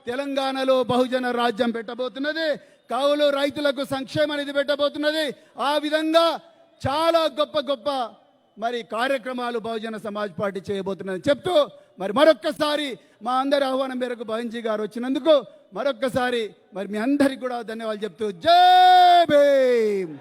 తెలంగాణలో బహుజన రాజ్యం పెట్టబోతున్నది, కౌలు రైతులకు సంక్షేమ నిధి పెట్టబోతున్నది. ఆ విధంగా చాలా గొప్ప గొప్ప మరి కార్యక్రమాలు బహుజన సమాజ్ పార్టీ చేయబోతున్నదని చెప్తూ మరి మరొక్కసారి మా అందరి ఆహ్వానం మేరకు బహన్జీ గారు వచ్చినందుకు మరొక్కసారి మరి మీ అందరికి కూడా ధన్యవాదాలు చెప్తూ జై భీమ్.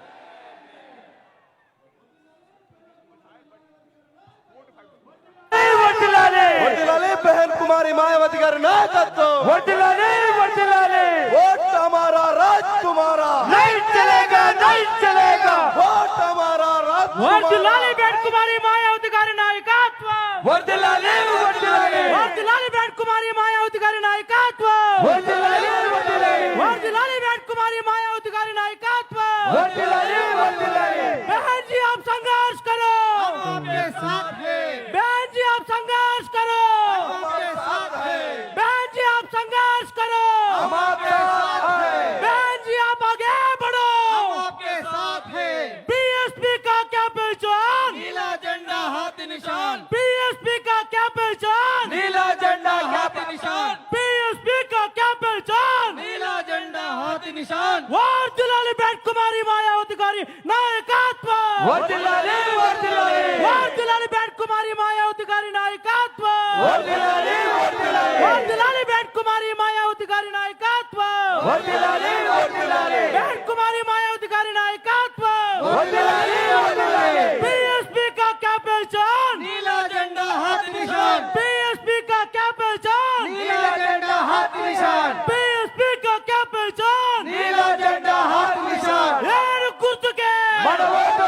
बहन कुमारी मायावती गारी नायकत्व वर्दिलाले वर्दिलाले वोट हमारा राज तुम्हारा नहीं चलेगा नहीं चलेगा वोट हमारा राज वर्दिलाले बहन कुमारी मायावती गारी नायकत्व वर्दिलाले वर्दिलाले वर्दिलाले बहन कुमारी मायावती गारी नायकत्व वर्दिलाले वर्दिलाले वर्दिलाले बहन कुमारी मायावती गारी नायकत्व वर्दिलाले वर्दिलाले बहन जी आप संघर्ष करो, हम आपके साथ हैं. बहन जी आप संघर्ष करो, हम आपके साथ हैं. बहन जी आप संघर्ष करो, हम आपके साथ हैं. बहन जी आप आगे बढ़ो, हम आपके साथ हैं. बीएसपी का क्या पहचान, नीला झंडा हाथ निशान. बीएसपी का क्या पहचान, नीला झंडा हाथ निशान. बीएसपी का क्या पहचान, नीला झंडा हाथ निशान. वर्दिलाले बहन कुमारी मायावती गारी नायकत्व वर्दिलाले वर्दिलाले वर्दिलाले बहन कुमारी मायावती गारी नायकत्व वर्दिलाले वर्दिलाले वर्दिलाले बहन कुमारी मायावती गारी नायकत्व वर्दिलाले वर्दिलाले बहन कुमारी मायावती गारी नायकत्व वर्दिलाले वर्दिलाले बीएसपी का क्या पहचान, नीला झंडा हाथ निशान. बीएसपी का क्या पहचान, नीला झंडा हाथ निशान. बीएसपी का क्या पहचान, नीला झंडा हाथ निशान. यार गुर्तुके మనవోటు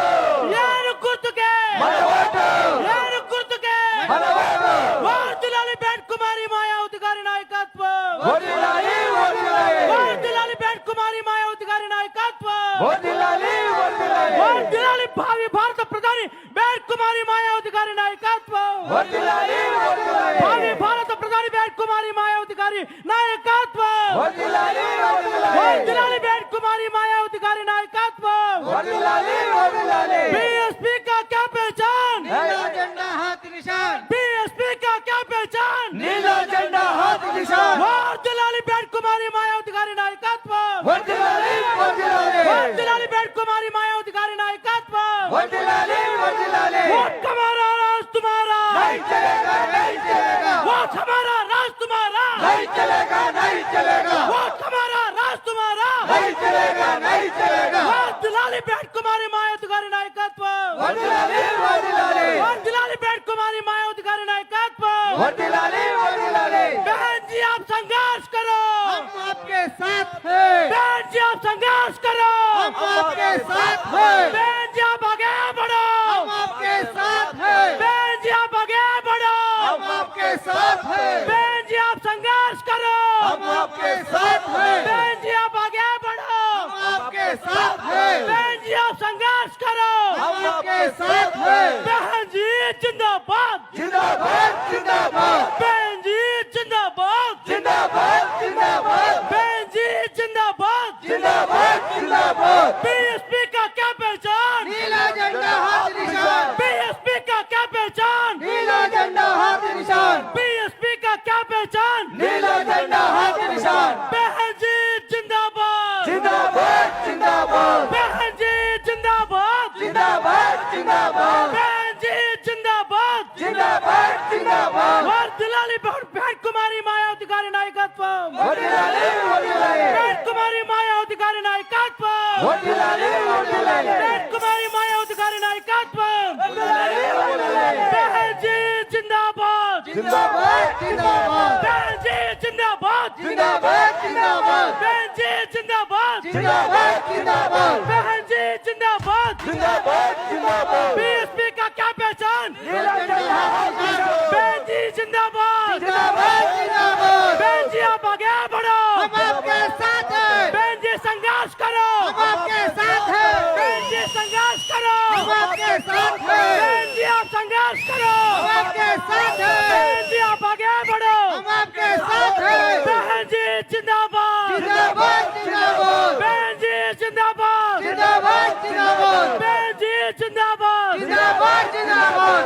यार गुर्तुके మనవోటు यार गुर्तुके మనవోటు वर्दिलाले बहन कुमारी मायावती गारी नायकत्व वर्दिलाले वर्दिलाले वर्दिलाले बहन कुमारी मायावती गारी नायकत्व वर्दिलाले वर्दिलाले वर्दिलाले भावी भारत प्रधानी बहन कुमारी मायावती गारी नायकत्व वर्दिलाले वर्दिलाले भावी भारत प्रधानी बहन कुमारी मायावती गारी नायकत्व वर्दिलाले वर्दिलाले वर्दिलाले बहन कुमारी मायावती गारी नायकत्व वर्दिलाले वर्दिलाले बीएसपी का क्या पहचान, नीला झंडा हाथ निशान. बीएसपी का क्या पहचान, नीला झंडा हाथ निशान. वर्दिलाले बहन कुमारी मायावती गारी नायकत्व वर्दिलाले वर्दिलाले वर्दिलाले बहन कुमारी मायावती गारी नायकत्व वर्दिलाले वर्दिलाले वोट हमारा राज तुम्हारा नहीं चलेगा नहीं चलेगा वोट हमारा राज तुम्हारा नहीं चलेगा नहीं चलेगा वोट हमारा राज तुम्हारा नहीं चलेगा नहीं चलेगा वर्दिलाले बहन कुमारी मायावती गारी नायकत्व वर्दिलाले वर्दिलाले वर्दिलाले बहन कुमारी मायावती गारी नायकत्व वर्दिलाले वर्दिलाले बहन जी आप संघर्ष करो, हम आपके साथ हैं. बहन जी आप संघर्ष करो, हम आपके साथ हैं. बहन जी आप आगे बढ़ो, हम आपके साथ हैं. बहन जी आप आगे बढ़ो, हम आपके साथ हैं. बहन जी आप संघर्ष करो, हम आपके साथ हैं बहन जी आप आगे बढ़ो, हम आपके साथ हैं. बहन जी आप संघर्ष करो, हम आपके साथ हैं बहन जी जिंदाबाद, जिंदाबाद जिंदाबाद बहन जी जिंदाबाद, जिंदाबाद जिंदाबाद बहन जी जिंदाबाद, जिंदाबाद जिंदाबाद बीएसपी का क्या पहचान, नीला झंडा हाथ निशान. बीएसपी का क्या पहचान, नीला झंडा हाथ निशान. बीएसपी का क्या पहचान, नीला झंडा हाथ निशान. बहन जी जिंदाबाद, जिंदाबाद जिंदाबाद बहन जी जिंदाबाद, जिंदाबाद जिंदाबाद बहन जी जिंदाबाद, जिंदाबाद जिंदाबाद वर्दिलाले बहन कुमारी मायावती गारी नायकत्व वर्दिलाले वर्दिलाले बहन कुमारी मायावती गारी नायकत्व वर्दिलाले वर्दिलाले बहन कुमारी मायावती गारी नायकत्व वर्दिलाले वर्दिलाले बहन जी जिंदाबाद, जिंदाबाद जिंदाबाद बहन जी जिंदाबाद, जिंदाबाद जिंदाबाद बहन जी जिंदाबाद, जिंदाबाद जिंदाबाद बहन जी जिंदाबाद, जिंदाबाद जिंदाबाद बीएसपी का क्या पहचान, नीला झंडा हाथ निशान. बहन जी जिंदाबाद, जिंदाबाद जिंदाबाद बहन जी आप आगे बढ़ो, हम आपके साथ हैं. बहन जी संघर्ष करो, हम आपके साथ हैं. बहन जी संघर्ष करो, हम आपके साथ हैं. बहन जी आप संघर्ष करो, हम आपके साथ हैं. बहन जी आप आगे बढ़ो, हम आपके साथ हैं. बहन जी जिंदाबाद, जिंदाबाद जिंदाबाद. बहन जी जिंदाबाद, जिंदाबाद जिंदाबाद. बहन जी जिंदाबाद, जिंदाबाद जिंदाबाद.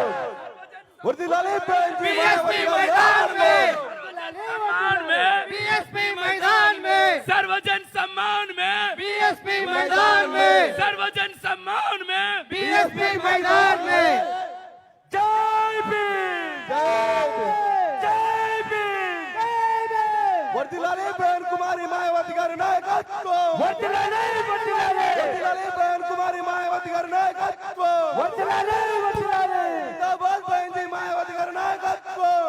वर्दिलाले बहन जी बीएसपी मैदान में. में बीएसपी मैदान में, सर्वजन सम्मान में बीएसपी मैदान में। जय भीम, जय भीम, వర్ధిల్లాలి బహన్ కుమారి మాయావతి గారి నాయకత్వం, వర్ధిల్లాలి, వర్ధిల్లాలి, వర్ధిల్లాలి బహన్ కుమారి మాయావతి గారి నాయకత్వం, వర్ధిల్లాలి, వర్ధిల్లాలి, జిందాబాద్ బహన్ జీ మాయావతి గారి నాయకత్వం.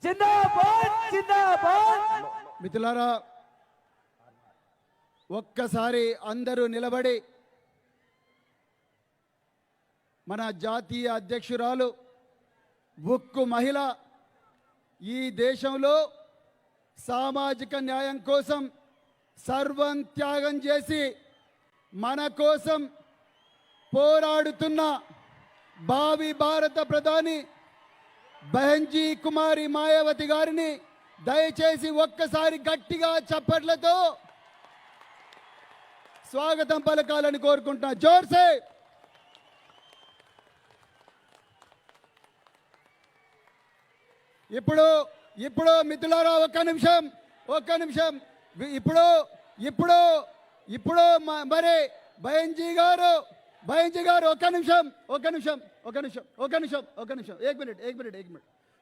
జిందాబాద్, జిందాబాద్. మిత్రులారా, ఒక్కసారి అందరూ నిలబడి మన జాతీయ అధ్యక్షురాలు ఉక్కు మహిళ ఈ దేశంలో సామాజిక న్యాయం కోసం సర్వం త్యాగం చేసి మన కోసం పోరాడుతున్న భావి భారత ప్రధాని బహన్జీ కుమారి మాయావతి గారిని దయచేసి ఒక్కసారి గట్టిగా చప్పట్లతో స్వాగతం పలకాలని కోరుకుంటున్నా. జోర్సే. ఇప్పుడు మిత్రులారా ఒక్క నిమిషం ఇప్పుడు మరి బహన్జీ గారు ఒక్క నిమిషం ఏక్ మినిట్.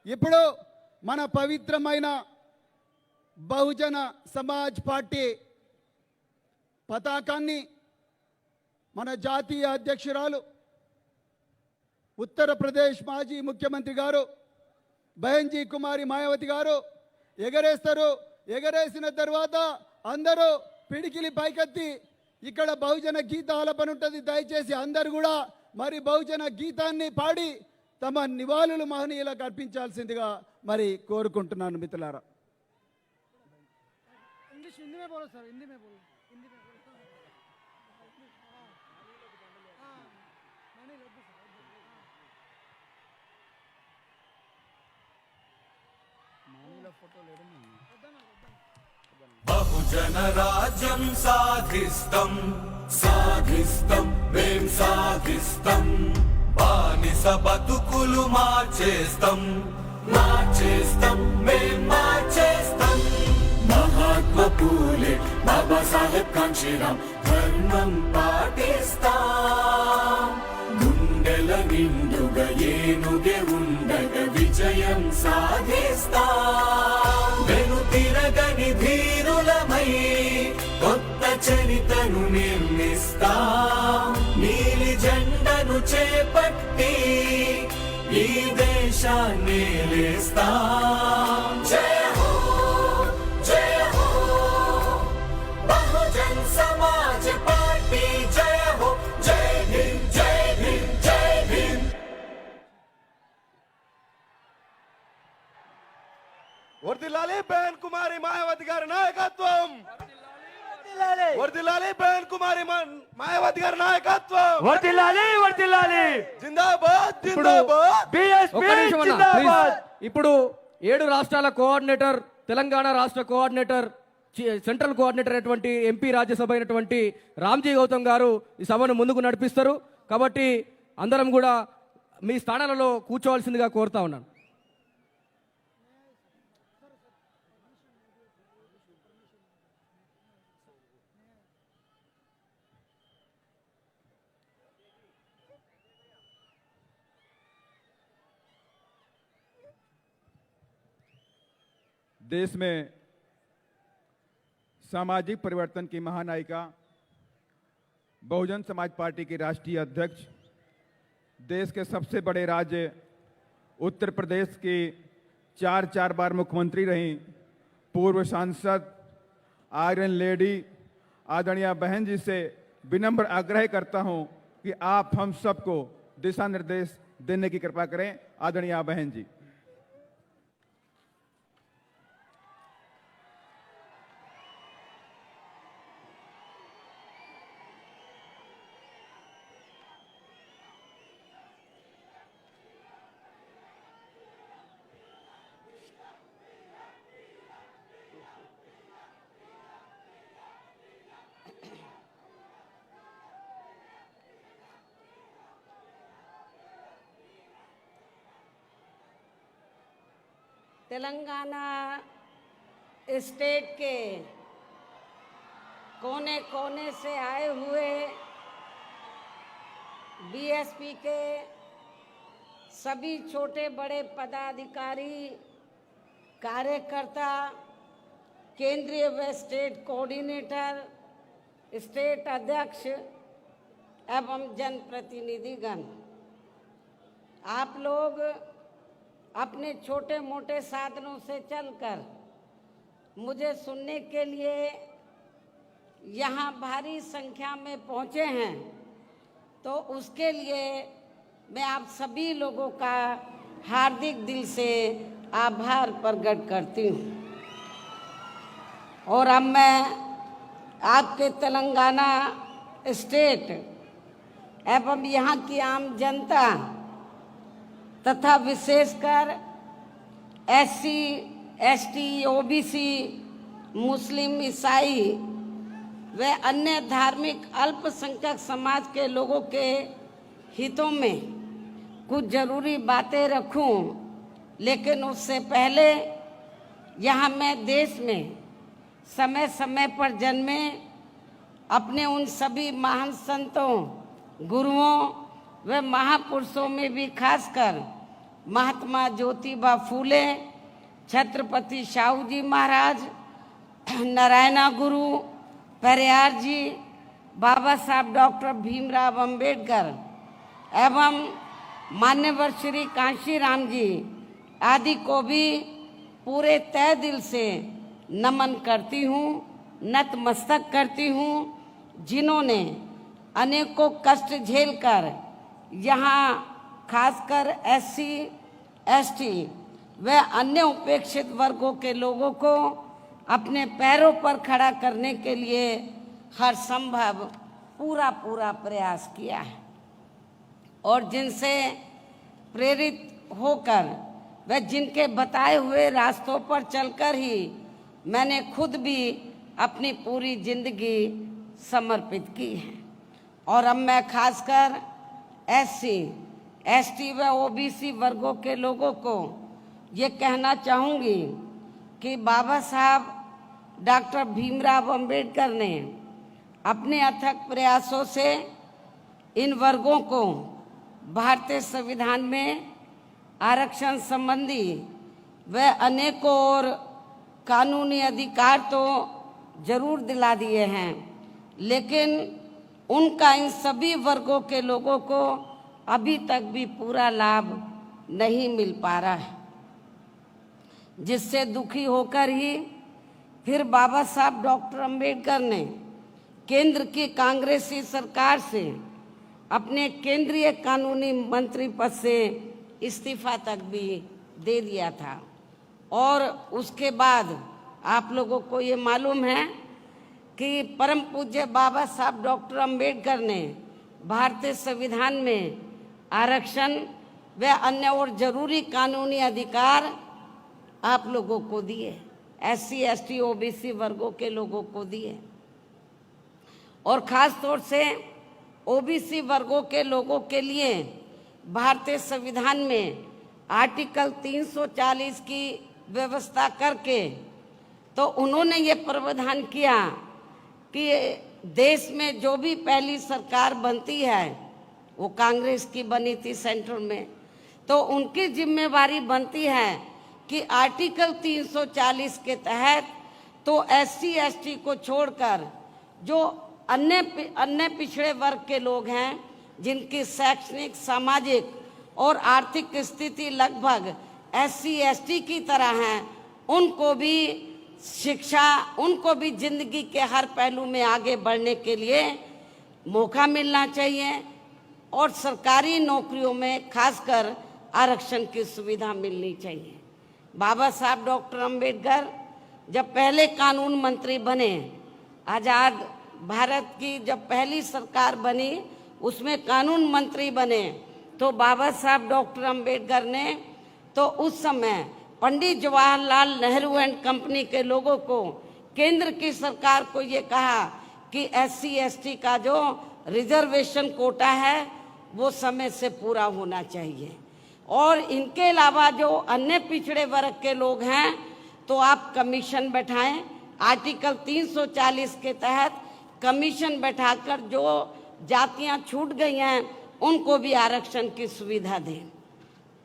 ఇప్పుడు మన పవిత్రమైన బహుజన సమాజ్ పార్టీ పతాకాన్ని మన జాతీయ అధ్యక్షురాలు ఉత్తరప్రదేశ్ మాజీ ముఖ్యమంత్రి గారు బహన్జీ కుమారి మాయావతి గారు ఎగరేస్తారు. ఎగరేసిన తర్వాత అందరూ పిడికిలి పైకెత్తి ఇక్కడ బహుజన గీత ఆలపన ఉంటుంది. దయచేసి అందరు కూడా మరి బహుజన గీతాన్ని పాడి తమ నివాళులు మహనీయులకు అర్పించాల్సిందిగా మరి కోరుకుంటున్నాను మిత్రులారా. బహుజన రాజ్యం సాధిస్తం, సాధిస్తం, మేం సాధిస్తం. బానిస బతుకులు మార్చేస్తం, మార్చేస్తం, మేం మార్చేస్తం. మహాత్మా పూలే, బాబాసాహెబ్ కాంచీరాం ధర్మం పాటిస్తాం. గుండెల నిండుగా ఏనుగే ఉండగా విజయం సాధిస్తాం. వెనుతిరగని ధీరులమై కొత్త చరితను నిర్మిస్తాం. నీలి జెండను చేపట్టి ఈ దేశాన్ని లేస్తాం. జయ హో, జయ హో, బహుజన్ సమాజ్ పార్టీ జయ హో. జై భీమ్, జై భీమ్, జై భీమ్. వర్ధిల్లాలి బహన్ కుమారి మాయావతి గారి నాయకత్వం, వర్ధిల్లాలి బహన్ కుమారి మాయావతి గారి నాయకత్వం. వర్ధిల్లాలి, వర్ధిల్లాలి. జిందాబాద్, జిందాబాద్. BSP జిందాబాద్. ఇప్పుడు 7 రాష్ట్రాల కోఆర్డినేటర్, తెలంగాణ రాష్ట్ర కోఆర్డినేటర్, సెంట్రల్ కోఆర్డినేటర్ అయినటువంటి ఎంపీ రాజ్యసభ అయినటువంటి రామ్జీ గౌతమ్ గారు ఈ సభను ముందుకు నడిపిస్తారు. కాబట్టి అందరం కూడా మీ స్థానాలలో కూర్చోవలసిందిగా కోరుతా ఉన్నాను. देश में सामाजिक परिवर्तन की महानायिका, बहुजन समाज पार्टी की राष्ट्रीय अध्यक्ष, देश के सबसे बड़े राज्य उत्तर प्रदेश की 4 बार मुख्यमंत्री रहीं, पूर्व सांसद, आयरन लेडी आदरणीय बहन जी से विनम्र आग्रह करता हूं कि आप हम सबको दिशा निर्देश देने की कृपा करें. आदरणीय बहन जी. తెలంగాణ स्टेट के कोने कोने से आए हुए बीएसपी के सभी छोटे बड़े पदाधिकारी, कार्यकर्ता, केंद्रीय व स्टेट कोऑर्डिनेटर, स्टेट अध्यक्ष एवं जनप्रतिनिधिगण, आप लोग अपने छोटे मोटे साधनों से चलकर मुझे सुनने के लिए यहाँ भारी संख्या में पहुँचे हैं, तो उसके लिए मैं आप सभी लोगों का हार्दिक दिल से आभार प्रकट करती हूँ। और अब मैं आपके तेलंगाना स्टेट एवं यहाँ की आम जनता तथा विशेषकर SC, ST, OBC, मुस्लिम, ईसाई व अन्य धार्मिक अल्पसंख्यक समाज के लोगों के हितों में कुछ जरूरी बातें रखूं, लेकिन उससे पहले यहाँ मैं देश में समय समय पर जन्मे अपने उन सभी महान संतों, गुरुओं व महापुरुषों में भी खासकर महात्मा ज्योतिबा फूले, छत्रपति शाहू जी महाराज, नारायणा गुरु, पेरियार जी, बाबा साहब डॉक्टर भीमराव अंबेडकर एवं मान्यवर श्री कांशीराम जी आदि को भी पूरे तहे दिल से नमन करती हूँ, नतमस्तक करती हूँ, जिन्होंने अनेकों कष्ट झेलकर यहाँ खासकर SC, ST व अन्य उपेक्षित वर्गों के लोगों को अपने पैरों पर खड़ा करने के लिए हर संभव पूरा प्रयास किया है। और जिनसे प्रेरित होकर व जिनके बताए हुए रास्तों पर चलकर ही मैंने खुद भी अपनी पूरी जिंदगी समर्पित की है। और अब मैं खासकर SC, ST व OBC वर्गों के लोगों को ये कहना चाहूँगी कि बाबा साहब डॉक्टर भीमराव अंबेडकर ने अपने अथक प्रयासों से इन वर्गों को भारतीय संविधान में आरक्षण संबंधी व अनेकों और कानूनी अधिकार तो जरूर दिला दिए हैं, लेकिन उनका इन सभी वर्गों के लोगों को अभी तक भी पूरा लाभ नहीं मिल पा रहा है, जिससे दुखी होकर ही फिर बाबा साहब डॉक्टर अंबेडकर ने केंद्र की कांग्रेसी सरकार से अपने केंद्रीय कानूनी मंत्री पद से इस्तीफा तक भी दे दिया था। और उसके बाद आप लोगों को ये मालूम है कि परम पूज्य बाबा साहब डॉक्टर अंबेडकर ने भारतीय संविधान में आरक्षण व अन्य और जरूरी कानूनी अधिकार आप लोगों को दिए, SC, ST, OBC वर्गों के लोगों को दिए। और ख़ास तौर से OBC वर्गों के लोगों के लिए भारतीय संविधान में आर्टिकल 340 की व्यवस्था करके तो उन्होंने ये प्रावधान किया कि देश में जो भी पहली सरकार बनती है वो कांग्रेस की बनी थी सेंट्रल में, तो उनकी जिम्मेवारी बनती है कि आर्टिकल 340 के तहत तो SC, ST को छोड़कर जो अन्य पिछड़े वर्ग के लोग हैं, जिनकी शैक्षणिक, सामाजिक और आर्थिक स्थिति लगभग SC, ST की तरह हैं, उनको भी शिक्षा, उनको भी जिंदगी के हर पहलू में आगे बढ़ने के लिए मौका मिलना चाहिए और सरकारी नौकरियों में खासकर आरक्षण की सुविधा मिलनी चाहिए। बाबा साहब डॉक्टर अंबेडकर जब पहले कानून मंत्री बने, आज़ाद भारत की जब पहली सरकार बनी उसमें कानून मंत्री बने, तो बाबा साहब डॉक्टर अंबेडकर ने तो उस समय पंडित जवाहरलाल नेहरू एंड कंपनी के लोगों को, केंद्र की सरकार को ये कहा कि SC, ST का जो रिजर्वेशन कोटा है वो समय से पूरा होना चाहिए। और इनके अलावा जो अन्य पिछड़े वर्ग के लोग हैं तो आप कमीशन बैठाएं। आर्टिकल 340 के तहत कमीशन बैठाकर जो जातियां छूट गई हैं उनको भी आरक्षण की सुविधा दें,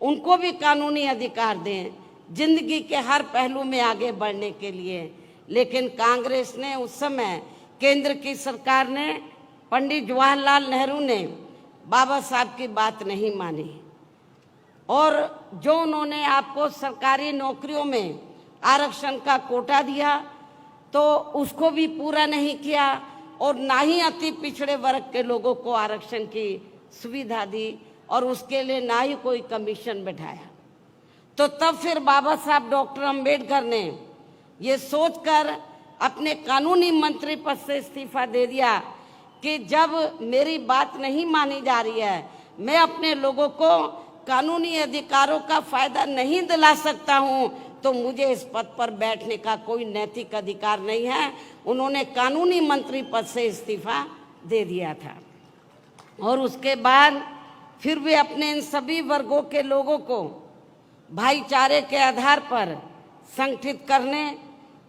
उनको भी कानूनी अधिकार दें जिंदगी के हर पहलू में आगे बढ़ने के लिए। लेकिन कांग्रेस ने उस समय, केंद्र की सरकार ने, पंडित जवाहरलाल नेहरू ने बाबा साहब की बात नहीं मानी और जो उन्होंने आपको सरकारी नौकरियों में आरक्षण का कोटा दिया तो उसको भी पूरा नहीं किया और ना ही अति पिछड़े वर्ग के लोगों को आरक्षण की सुविधा दी और उसके लिए ना ही कोई कमीशन बैठाया। तो तब फिर बाबा साहब डॉक्टर अंबेडकर ने ये सोचकर अपने कानूनी मंत्री पद से इस्तीफा दे दिया कि जब मेरी बात नहीं मानी जा रही है, मैं अपने लोगों को कानूनी अधिकारों का फायदा नहीं दिला सकता हूं, तो मुझे इस पद पर बैठने का कोई नैतिक अधिकार नहीं है। उन्होंने कानूनी मंत्री पद से इस्तीफा दे दिया था और उसके बाद फिर वे अपने इन सभी वर्गों के लोगों को भाईचारे के आधार पर संगठित करने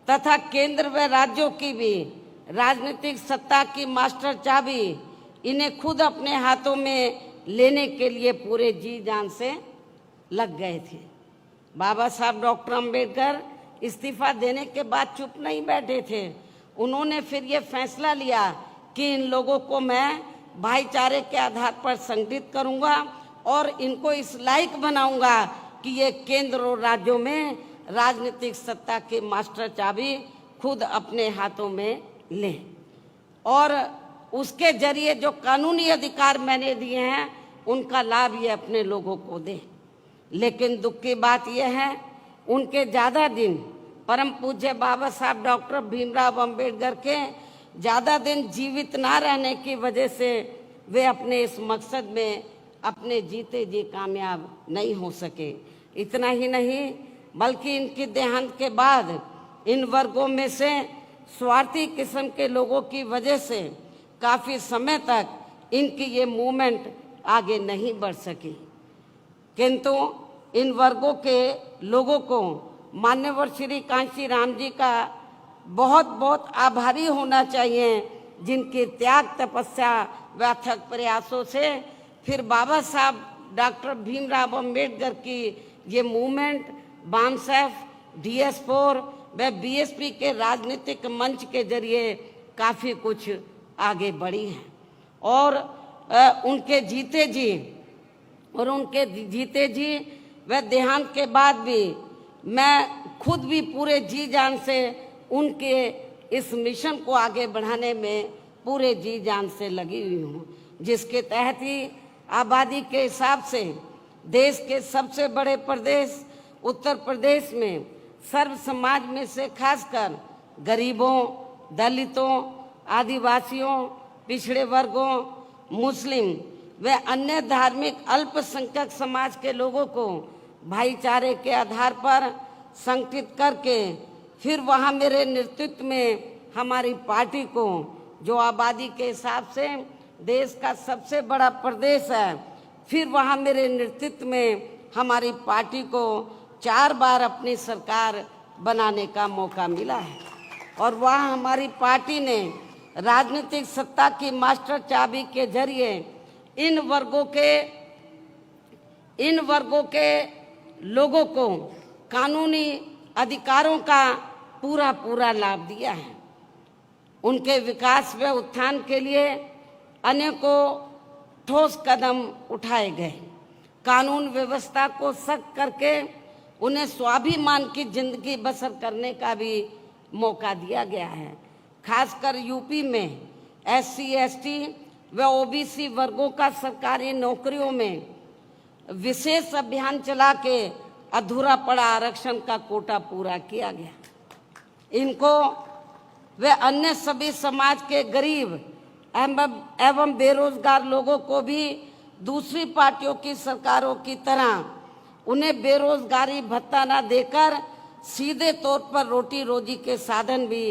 तथा केंद्र व राज्यों की भी राजनीतिक सत्ता की मास्टर चाबी इन्हें खुद अपने हाथों में लेने के लिए पूरे जी जान से लग गए थे। बाबा साहब डॉक्टर अंबेडकर इस्तीफा देने के बाद चुप नहीं बैठे थे। उन्होंने फिर ये फैसला लिया कि इन लोगों को मैं भाईचारे के आधार पर संगठित करूंगा और इनको इस लायक बनाऊंगा कि ये केंद्र और राज्यों में राजनीतिक सत्ता की मास्टर चाबी खुद अपने हाथों में लें और उसके जरिए जो कानूनी अधिकार मैंने दिए हैं उनका लाभ ये अपने लोगों को दें। लेकिन दुख की बात यह है, उनके ज़्यादा दिन, परम पूज्य बाबा साहब डॉक्टर भीमराव अंबेडकर के ज़्यादा दिन जीवित ना रहने की वजह से वे अपने इस मकसद में अपने जीते जी कामयाब नहीं हो सके। इतना ही नहीं बल्कि इनकी देहांत के बाद इन वर्गों में से स्वार्थी किस्म के लोगों की वजह से काफ़ी समय तक इनकी ये मूवमेंट आगे नहीं बढ़ सकी। किंतु इन वर्गों के लोगों को मान्यवर श्री कांशी राम जी का बहुत बहुत आभारी होना चाहिए, जिनके त्याग तपस्या व अथक प्रयासों से फिर बाबा साहब डॉक्टर भीमराव अंबेडकर की ये मूवमेंट बामसेफ, DS4 व BSP के राजनीतिक मंच के जरिए काफ़ी कुछ आगे बढ़ी है और उनके जीते जी व देहांत के बाद भी मैं खुद भी पूरे जी जान से उनके इस मिशन को आगे बढ़ाने में पूरे जी जान से लगी हुई हूँ, जिसके तहत ही आबादी के हिसाब से देश के सबसे बड़े प्रदेश उत्तर प्रदेश में सर्व समाज में से खासकर गरीबों, दलितों, आदिवासियों, पिछड़े वर्गों, मुस्लिम व अन्य धार्मिक अल्पसंख्यक समाज के लोगों को भाईचारे के आधार पर संगठित करके फिर वहाँ मेरे नेतृत्व में हमारी पार्टी को, जो आबादी के हिसाब से देश का सबसे बड़ा प्रदेश है, फिर वहाँ मेरे नेतृत्व में हमारी पार्टी को 4 बार अपनी सरकार बनाने का मौका मिला है और वहाँ हमारी पार्टी ने राजनीतिक सत्ता की मास्टर चाबी के जरिए इन वर्गों के लोगों को कानूनी अधिकारों का पूरा लाभ दिया है। उनके विकास व उत्थान के लिए अनेकों ठोस कदम उठाए गए। कानून व्यवस्था को सख्त करके उन्हें स्वाभिमान की जिंदगी बसर करने का भी मौका दिया गया है। खासकर यूपी में SC, ST व OBC वर्गों का सरकारी नौकरियों में विशेष अभियान चला के अधूरा पड़ा आरक्षण का कोटा पूरा किया गया। इनको व अन्य सभी समाज के गरीब एवं बेरोजगार लोगों को भी दूसरी पार्टियों की सरकारों की तरह उन्हें बेरोजगारी भत्ता न देकर सीधे तौर पर रोटी रोजी के साधन भी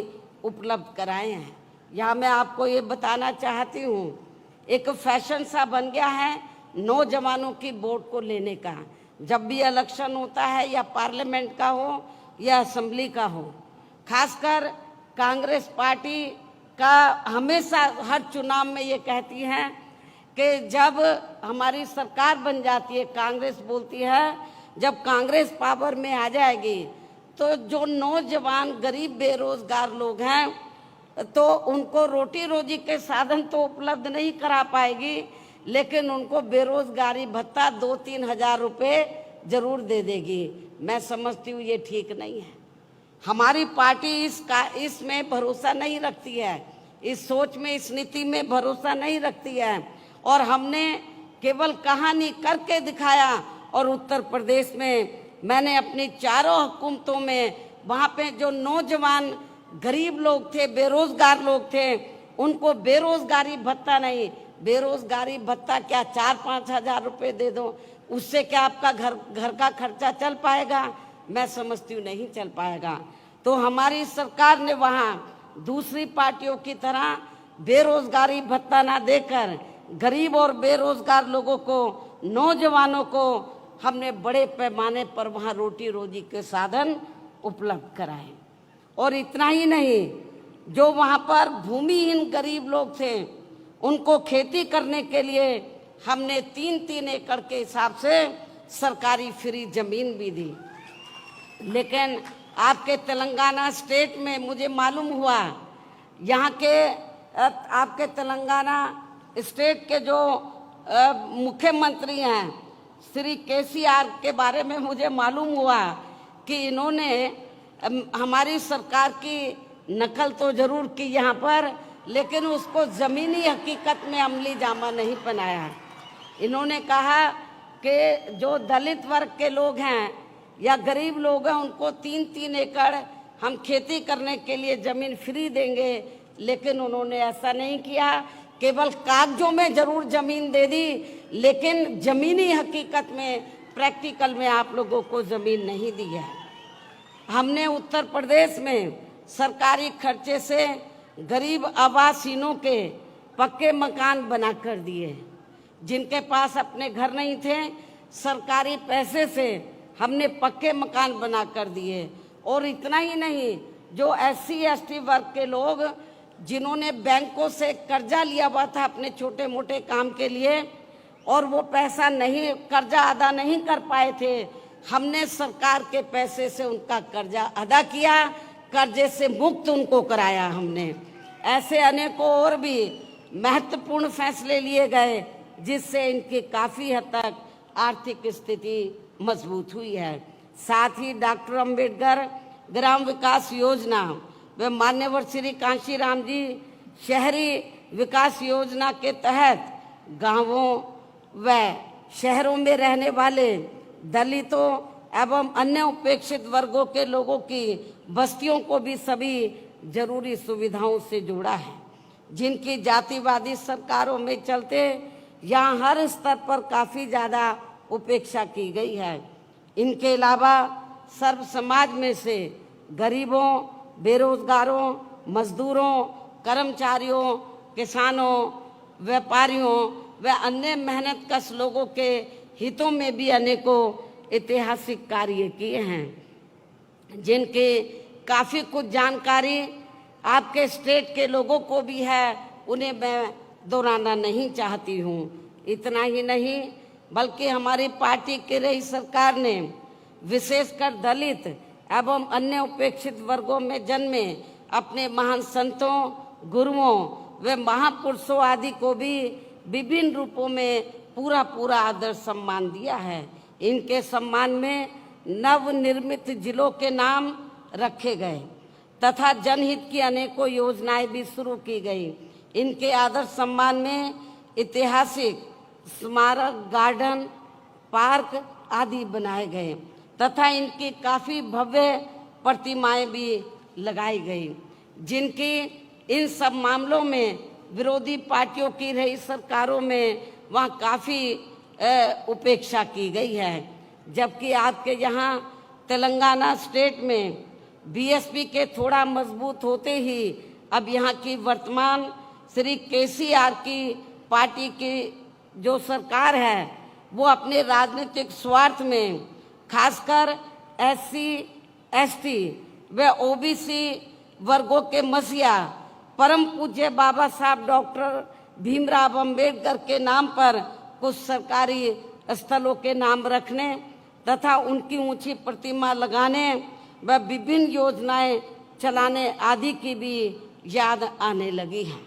उपलब्ध कराए हैं। यहाँ मैं आपको ये बताना चाहती हूँ, एक फैशन सा बन गया है नौजवानों की वोट को लेने का। जब भी इलेक्शन होता है या पार्लियामेंट का हो या असेंबली का हो। खासकर कांग्रेस पार्टी का हमेशा हर चुनाव में ये कहती है कि जब हमारी सरकार बन जाती है, कांग्रेस बोलती है जब कांग्रेस पावर में आ जाएगी तो जो नौजवान गरीब बेरोजगार लोग हैं तो उनको रोटी रोजी के साधन तो उपलब्ध नहीं करा पाएगी, लेकिन उनको बेरोजगारी भत्ता 2-3 हजार रुपये जरूर दे देगी। मैं समझती हूँ ये ठीक नहीं है। हमारी पार्टी इसमें भरोसा नहीं रखती है, इस सोच में, इस नीति में भरोसा नहीं रखती है। और हमने केवल कहानी करके दिखाया। और उत्तर प्रदेश में मैंने अपनी चारों हुकूमतों में वहाँ पे जो नौजवान गरीब लोग थे, बेरोजगार लोग थे, उनको बेरोजगारी भत्ता नहीं, बेरोजगारी भत्ता क्या 4-5 हजार रुपये दे दो, उससे क्या आपका घर का खर्चा चल पाएगा? मैं समझती हूँ नहीं चल पाएगा। तो हमारी सरकार ने वहाँ दूसरी पार्टियों की तरह बेरोजगारी भत्ता ना देकर गरीब और बेरोजगार लोगों को, नौजवानों को हमने बड़े पैमाने पर वहाँ रोटी रोजी के साधन उपलब्ध कराए। और इतना ही नहीं, जो वहाँ पर भूमिहीन गरीब लोग थे उनको खेती करने के लिए हमने 3-3 एकड़ के हिसाब से सरकारी फ्री जमीन भी दी। लेकिन आपके तेलंगाना स्टेट में मुझे मालूम हुआ, यहाँ के आपके तेलंगाना स्टेट के जो मुख्यमंत्री हैं श्री केसीआर के बारे में मुझे मालूम हुआ कि इन्होंने हमारी सरकार की नकल तो जरूर की यहाँ पर, लेकिन उसको ज़मीनी हकीकत में अमली जामा नहीं पहनाया। इन्होंने कहा कि जो दलित वर्ग के लोग हैं या गरीब लोग हैं उनको 3-3 एकड़ हम खेती करने के लिए ज़मीन फ्री देंगे, लेकिन उन्होंने ऐसा नहीं किया। केवल कागजों में जरूर ज़मीन दे दी, लेकिन ज़मीनी हकीकत में, प्रैक्टिकल में आप लोगों को ज़मीन नहीं दी है। हमने उत्तर प्रदेश में सरकारी खर्चे से गरीब आवासीनों के पक्के मकान बना कर दिए। जिनके पास अपने घर नहीं थे, सरकारी पैसे से हमने पक्के मकान बना कर दिए। और इतना ही नहीं, जो SC/ST वर्ग के लोग जिन्होंने बैंकों से कर्जा लिया हुआ था अपने छोटे मोटे काम के लिए और वो पैसा नहीं, कर्जा अदा नहीं कर पाए थे, हमने सरकार के पैसे से उनका कर्जा अदा किया, कर्जे से मुक्त उनको कराया हमने। ऐसे अनेकों और भी महत्वपूर्ण फैसले लिए गए जिससे इनकी काफ़ी हद तक आर्थिक स्थिति मजबूत हुई है। साथ ही डॉक्टर अंबेडकर ग्राम विकास योजना व मान्यवर श्री कांशीराम जी शहरी विकास योजना के तहत गांवों व शहरों में रहने वाले दलितों एवं अन्य उपेक्षित वर्गों के लोगों की बस्तियों को भी सभी जरूरी सुविधाओं से जोड़ा है, जिनकी जातिवादी सरकारों में चलते यहाँ हर स्तर पर काफ़ी ज़्यादा उपेक्षा की गई है। इनके अलावा सर्व समाज में से गरीबों, बेरोजगारों, मजदूरों, कर्मचारियों, किसानों, व्यापारियों व अन्य मेहनतकश लोगों के हितों में भी अनेकों ऐतिहासिक कार्य किए हैं, जिनकी काफ़ी कुछ जानकारी आपके स्टेट के लोगों को भी है, उन्हें मैं दोहराना नहीं चाहती हूँ। इतना ही नहीं, बल्कि हमारी पार्टी की रही सरकार ने विशेषकर दलित एवं अन्य उपेक्षित वर्गों में जन्मे अपने महान संतों, गुरुओं व महापुरुषों आदि को भी विभिन्न रूपों में पूरा आदर सम्मान दिया है। इनके सम्मान में नवनिर्मित जिलों के नाम रखे गए तथा जनहित की अनेकों योजनाएं भी शुरू की गई। इनके आदर सम्मान में ऐतिहासिक स्मारक, गार्डन, पार्क आदि बनाए गए तथा इनकी काफ़ी भव्य प्रतिमाएं भी लगाई गई, जिनकी इन सब मामलों में विरोधी पार्टियों की रही सरकारों में वहाँ काफ़ी उपेक्षा की गई है। जबकि आपके यहाँ तेलंगाना स्टेट में बीएसपी के थोड़ा मजबूत होते ही अब यहाँ की वर्तमान श्री केसीआर की पार्टी की जो सरकार है वो अपने राजनीतिक स्वार्थ में खासकर SC एसटी व ओबीसी वर्गों के मसीहा परम पूज्य बाबा साहब डॉक्टर भीमराव अंबेडकर के नाम पर कुछ सरकारी स्थलों के नाम रखने तथा उनकी ऊंची प्रतिमा लगाने व विभिन्न योजनाएं चलाने आदि की भी याद आने लगी है,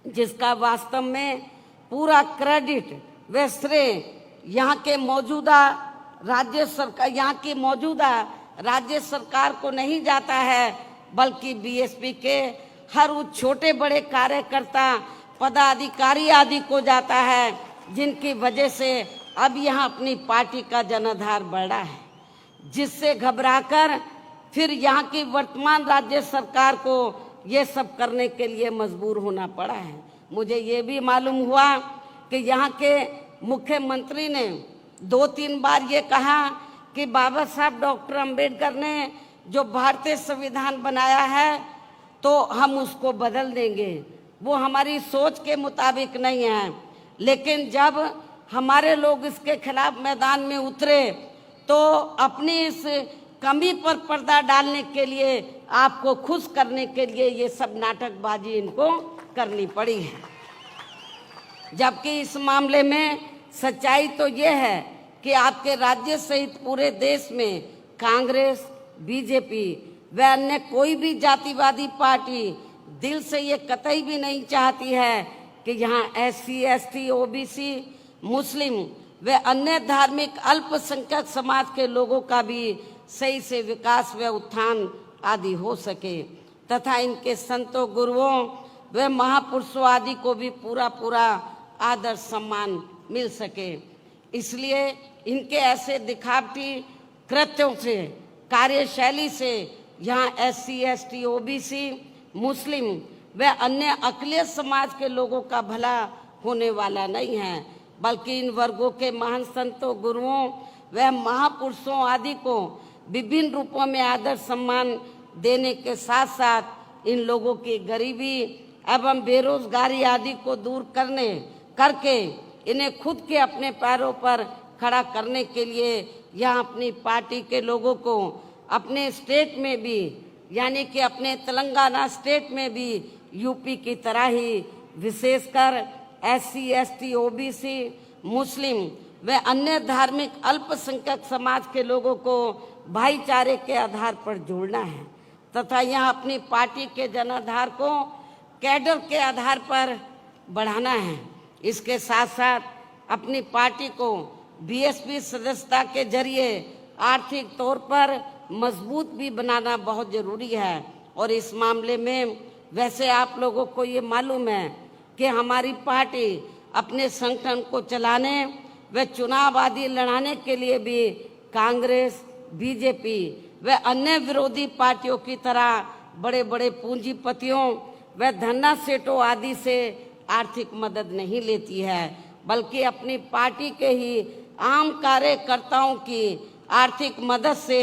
जिसका वास्तव में पूरा क्रेडिट व श्रेय यहाँ की मौजूदा राज्य सरकार को नहीं जाता है, बल्कि बीएसपी के हर उस छोटे बड़े कार्यकर्ता पदाधिकारी आदि को जाता है, जिनकी वजह से अब यहाँ अपनी पार्टी का जनाधार बढ़ा है, जिससे घबराकर फिर यहाँ की वर्तमान राज्य सरकार को ये सब करने के लिए मजबूर होना पड़ा है। मुझे ये भी मालूम हुआ कि यहाँ के मुख्यमंत्री ने 2-3 बार ये कहा कि बाबा साहब डॉक्टर अंबेडकर ने जो भारतीय संविधान बनाया है तो हम उसको बदल देंगे, वो हमारी सोच के मुताबिक नहीं है। लेकिन जब हमारे लोग इसके खिलाफ मैदान में उतरे तो अपनी इस कमी पर पर्दा डालने के लिए, आपको खुश करने के लिए ये सब नाटकबाजी इनको करनी पड़ी है। जबकि इस मामले में सच्चाई तो ये है कि आपके राज्य सहित पूरे देश में कांग्रेस, बीजेपी व अन्य कोई भी जातिवादी पार्टी दिल से ये कतई भी नहीं चाहती है कि यहाँ एससी, एसटी, ओबीसी, मुस्लिम व अन्य धार्मिक अल्पसंख्यक समाज के लोगों का भी सही से विकास व उत्थान आदि हो सके तथा इनके संतों, गुरुओं व महापुरुषों आदि को भी पूरा आदर सम्मान मिल सके। इसलिए इनके ऐसे दिखावटी कृत्यों से, कार्यशैली से यहाँ एससी, एसटी, ओबीसी, मुस्लिम व अन्य अकलियत समाज के लोगों का भला होने वाला नहीं है, बल्कि इन वर्गों के महान संतों, गुरुओं व महापुरुषों आदि को विभिन्न रूपों में आदर सम्मान देने के साथ साथ इन लोगों की गरीबी एवं बेरोजगारी आदि को दूर करके इन्हें खुद के अपने पैरों पर खड़ा करने के लिए यहाँ अपनी पार्टी के लोगों को अपने स्टेट में भी, यानी कि अपने तेलंगाना स्टेट में भी यूपी की तरह ही विशेषकर एससी, एसटी, ओबीसी, मुस्लिम व अन्य धार्मिक अल्पसंख्यक समाज के लोगों को भाईचारे के आधार पर जोड़ना है तथा यहाँ अपनी पार्टी के जनाधार को कैडर के आधार पर बढ़ाना है। इसके साथ साथ अपनी पार्टी को बीएसपी सदस्यता के जरिए आर्थिक तौर पर मजबूत भी बनाना बहुत जरूरी है। और इस मामले में वैसे आप लोगों को ये मालूम है कि हमारी पार्टी अपने संगठन को चलाने व चुनाव आदि लड़ाने के लिए भी कांग्रेस, बीजेपी व अन्य विरोधी पार्टियों की तरह बड़े बड़े पूंजीपतियों व धन्ना सेठों आदि से आर्थिक मदद नहीं लेती है, बल्कि अपनी पार्टी के ही आम कार्यकर्ताओं की आर्थिक मदद से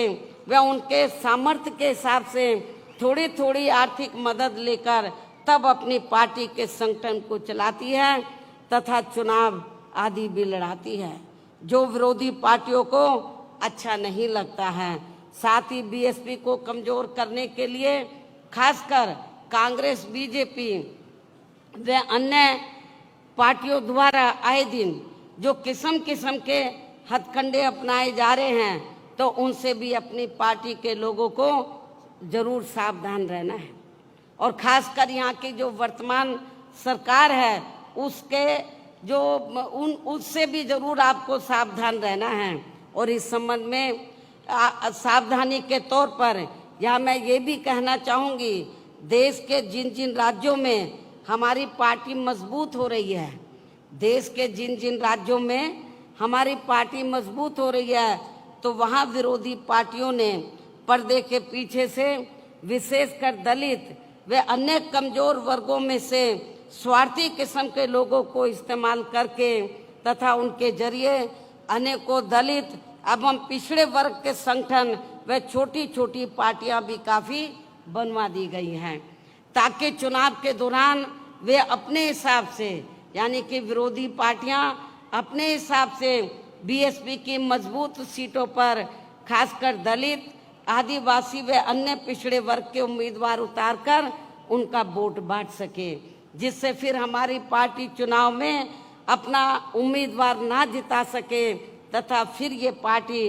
व उनके सामर्थ्य के हिसाब से थोड़ी थोड़ी आर्थिक मदद लेकर तब अपनी पार्टी के संगठन को चलाती है तथा चुनाव आदि भी लड़ाती है, जो विरोधी पार्टियों को अच्छा नहीं लगता है। साथ ही बीएसपी को कमजोर करने के लिए खासकर कांग्रेस, बीजेपी व अन्य पार्टियों द्वारा आए दिन जो किस्म किस्म के हथकंडे अपनाए जा रहे हैं, तो उनसे भी अपनी पार्टी के लोगों को जरूर सावधान रहना है। और खासकर यहाँ की जो वर्तमान सरकार है उसके उससे भी जरूर आपको सावधान रहना है। और इस संबंध में सावधानी के तौर पर यहाँ मैं ये भी कहना चाहूँगी, देश के जिन जिन राज्यों में हमारी पार्टी मजबूत हो रही है, देश के जिन जिन राज्यों में हमारी पार्टी मजबूत हो रही है, तो वहाँ विरोधी पार्टियों ने पर्दे के पीछे से विशेषकर दलित व अन्य कमजोर वर्गों में से स्वार्थी किस्म के लोगों को इस्तेमाल करके तथा उनके जरिए अनेकों दलित एवं पिछड़े वर्ग के संगठन व छोटी छोटी पार्टियां भी काफी बनवा दी गई हैं, ताकि चुनाव के दौरान वे अपने हिसाब से, यानी कि विरोधी पार्टियां अपने हिसाब से बीएसपी की मजबूत सीटों पर खासकर दलित आदिवासी व अन्य पिछड़े वर्ग के उम्मीदवार उतारकर उनका वोट बांट सके, जिससे फिर हमारी पार्टी चुनाव में अपना उम्मीदवार ना जिता सके तथा फिर ये पार्टी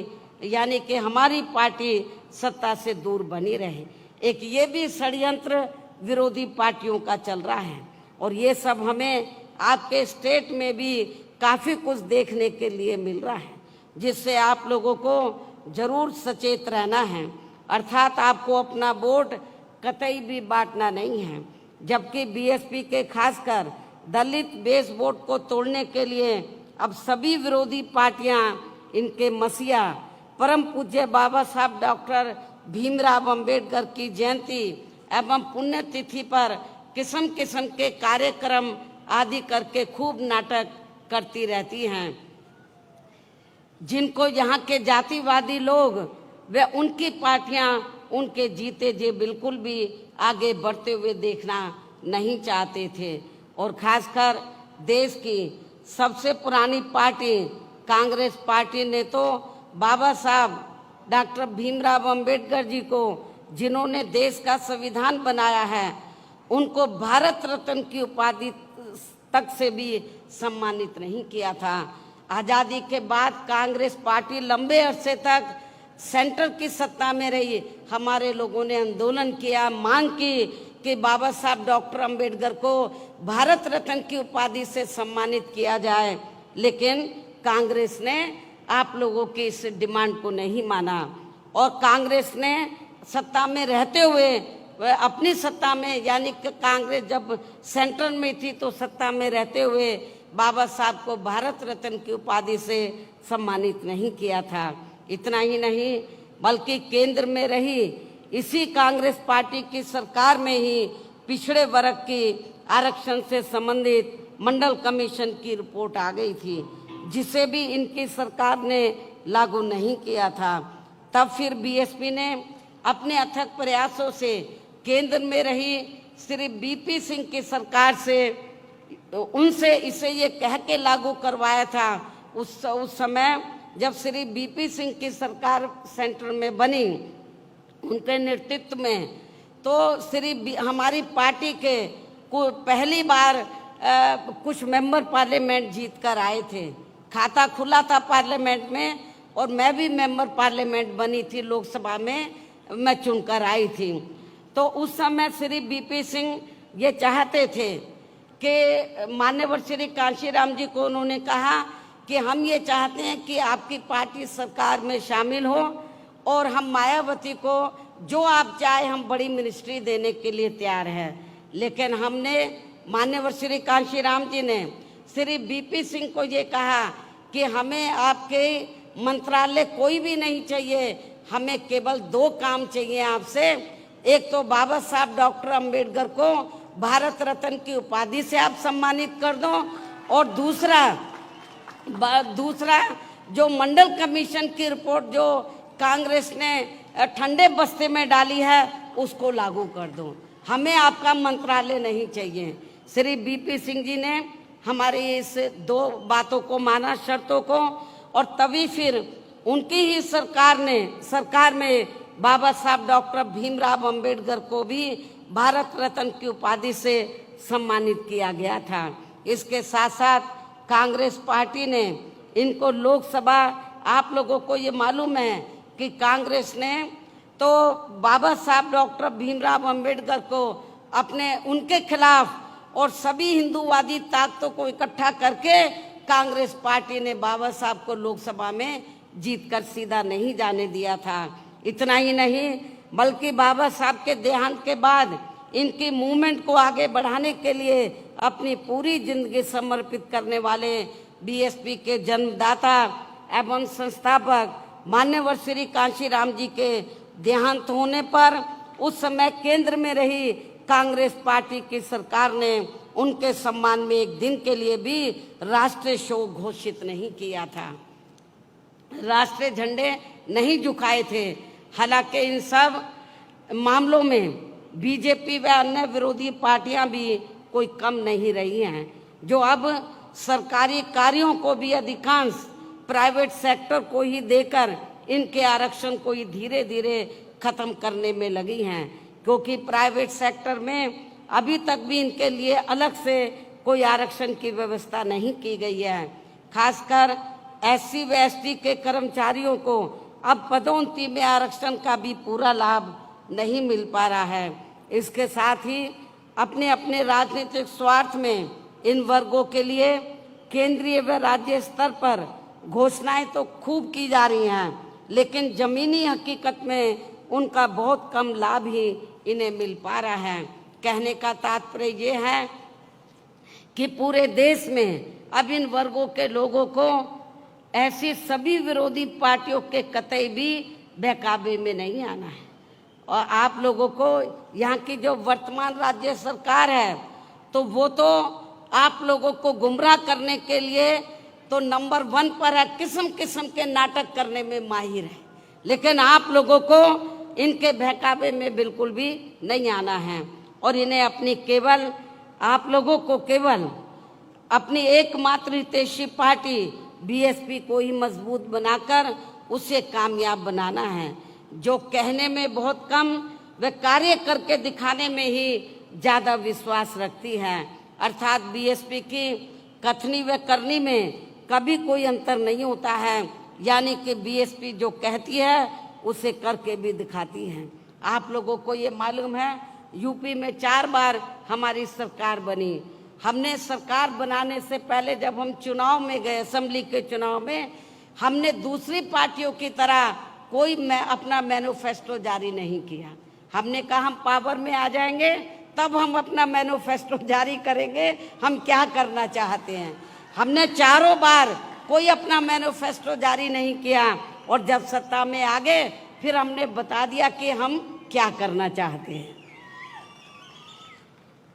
यानी कि हमारी पार्टी सत्ता से दूर बनी रहे। एक ये भी षड्यंत्र विरोधी पार्टियों का चल रहा है और ये सब हमें आपके स्टेट में भी काफ़ी कुछ देखने के लिए मिल रहा है, जिससे आप लोगों को जरूर सचेत रहना है। अर्थात आपको अपना वोट कतई भी बांटना नहीं है। जबकि बीएसपी के खासकर दलित बेस वोट को तोड़ने के लिए अब सभी विरोधी पार्टियां इनके मसीहा परम पूज्य बाबा साहब डॉक्टर भीमराव अंबेडकर की जयंती एवं पुण्यतिथि पर किस्म किस्म के कार्यक्रम आदि करके खूब नाटक करती रहती हैं, जिनको यहाँ के जातिवादी लोग व उनकी पार्टियां उनके जीते जी बिल्कुल भी आगे बढ़ते हुए देखना नहीं चाहते थे। और खासकर देश की सबसे पुरानी पार्टी कांग्रेस पार्टी ने तो बाबा साहब डॉक्टर भीमराव अंबेडकर जी को, जिन्होंने देश का संविधान बनाया है, उनको भारत रत्न की उपाधि तक से भी सम्मानित नहीं किया था। आज़ादी के बाद कांग्रेस पार्टी लंबे अरसे तक सेंटर की सत्ता में रही। हमारे लोगों ने आंदोलन किया, मांग की कि बाबा साहब डॉक्टर अंबेडकर को भारत रत्न की उपाधि से सम्मानित किया जाए, लेकिन कांग्रेस ने आप लोगों की इस डिमांड को नहीं माना और कांग्रेस ने सत्ता में रहते हुए अपनी सत्ता में यानी कि कांग्रेस जब सेंटर में थी तो सत्ता में रहते हुए बाबा साहब को भारत रत्न की उपाधि से सम्मानित नहीं किया था। इतना ही नहीं बल्कि केंद्र में रही इसी कांग्रेस पार्टी की सरकार में ही पिछड़े वर्ग की आरक्षण से संबंधित मंडल कमीशन की रिपोर्ट आ गई थी, जिसे भी इनकी सरकार ने लागू नहीं किया था। तब फिर बीएसपी ने अपने अथक प्रयासों से केंद्र में रही श्री बीपी सिंह की सरकार से उनसे इसे ये कह के लागू करवाया था। उस समय जब श्री बीपी सिंह की सरकार सेंटर में बनी उनके नेतृत्व में, तो हमारी पार्टी के पहली बार कुछ मेंबर पार्लियामेंट जीत कर आए थे। खाता खुला था पार्लियामेंट में और मैं भी मेंबर पार्लियामेंट बनी थी, लोकसभा में मैं चुनकर आई थी। तो उस समय श्री बीपी सिंह ये चाहते थे कि मान्यवर श्री कांशीराम जी को उन्होंने कहा कि हम ये चाहते हैं कि आपकी पार्टी सरकार में शामिल हो और हम मायावती को जो आप चाहे हम बड़ी मिनिस्ट्री देने के लिए तैयार हैं। लेकिन हमने मान्यवर श्री कांशीराम जी ने श्री बीपी सिंह को ये कहा कि हमें आपके मंत्रालय कोई भी नहीं चाहिए, हमें केवल 2 काम चाहिए आपसे। एक तो बाबा साहब डॉक्टर अंबेडकर को भारत रत्न की उपाधि से आप सम्मानित कर दो और दूसरा जो मंडल कमीशन की रिपोर्ट जो कांग्रेस ने ठंडे बस्ते में डाली है उसको लागू कर दो, हमें आपका मंत्रालय नहीं चाहिए। श्री बीपी सिंह जी ने हमारी इस 2 बातों को माना, शर्तों को, और तभी फिर उनकी ही सरकार में बाबा साहब डॉक्टर भीमराव अंबेडकर को भी भारत रत्न की उपाधि से सम्मानित किया गया था। इसके साथ साथ कांग्रेस पार्टी ने इनको लोकसभा, आप लोगों को ये मालूम है कि कांग्रेस ने तो बाबा साहब डॉक्टर भीमराव अंबेडकर को उनके खिलाफ और सभी हिंदूवादी ताकतों को इकट्ठा करके कांग्रेस पार्टी ने बाबा साहब को लोकसभा में जीतकर सीधा नहीं जाने दिया था। इतना ही नहीं बल्कि बाबा साहब के देहांत के बाद इनकी मूवमेंट को आगे बढ़ाने के लिए अपनी पूरी जिंदगी समर्पित करने वाले बीएसपी के जन्मदाता एवं संस्थापक मान्यवर श्री कांशीराम जी के देहांत होने पर उस समय केंद्र में रही कांग्रेस पार्टी की सरकार ने उनके सम्मान में एक दिन के लिए भी राष्ट्रीय शोक घोषित नहीं किया था, राष्ट्रीय झंडे नहीं झुकाए थे। हालांकि इन सब मामलों में बीजेपी व अन्य विरोधी पार्टियां भी कोई कम नहीं रही हैं, जो अब सरकारी कार्यों को भी अधिकांश प्राइवेट सेक्टर को ही देकर इनके आरक्षण को ही धीरे धीरे खत्म करने में लगी हैं, क्योंकि प्राइवेट सेक्टर में अभी तक भी इनके लिए अलग से कोई आरक्षण की व्यवस्था नहीं की गई है। खासकर SC व ST के कर्मचारियों को अब पदोन्नति में आरक्षण का भी पूरा लाभ नहीं मिल पा रहा है। इसके साथ ही अपने अपने राजनीतिक स्वार्थ में इन वर्गों के लिए केंद्रीय व राज्य स्तर पर घोषणाएं तो खूब की जा रही हैं, लेकिन जमीनी हकीकत में उनका बहुत कम लाभ ही इन्हें मिल पा रहा है। कहने का तात्पर्य ये है कि पूरे देश में अब इन वर्गों के लोगों को ऐसी सभी विरोधी पार्टियों के कतई भी बहकावे में नहीं आना है। और आप लोगों को यहाँ की जो वर्तमान राज्य सरकार है, तो वो तो आप लोगों को गुमराह करने के लिए तो नंबर 1 पर है, किस्म किस्म के नाटक करने में माहिर है, लेकिन आप लोगों को इनके बहकावे में बिल्कुल भी नहीं आना है। और इन्हें अपनी केवल आप लोगों को केवल अपनी एकमात्र हितैषी पार्टी BSP को ही मजबूत बनाकर उसे कामयाब बनाना है, जो कहने में बहुत कम व कार्य करके दिखाने में ही ज़्यादा विश्वास रखती है। अर्थात BSP की कथनी व करनी में कभी कोई अंतर नहीं होता है, यानी कि BSP जो कहती है उसे करके भी दिखाती है। आप लोगों को ये मालूम है, यूपी में 4 बार हमारी सरकार बनी। हमने सरकार बनाने से पहले जब हम चुनाव में गए, असेंबली के चुनाव में, हमने दूसरी पार्टियों की तरह कोई अपना मैनिफेस्टो जारी नहीं किया। हमने कहा हम पावर में आ जाएंगे तब हम अपना मैनिफेस्टो जारी करेंगे, हम क्या करना चाहते हैं। हमने 4 बार कोई अपना मैनिफेस्टो जारी नहीं किया, और जब सत्ता में आ गए फिर हमने बता दिया कि हम क्या करना चाहते हैं।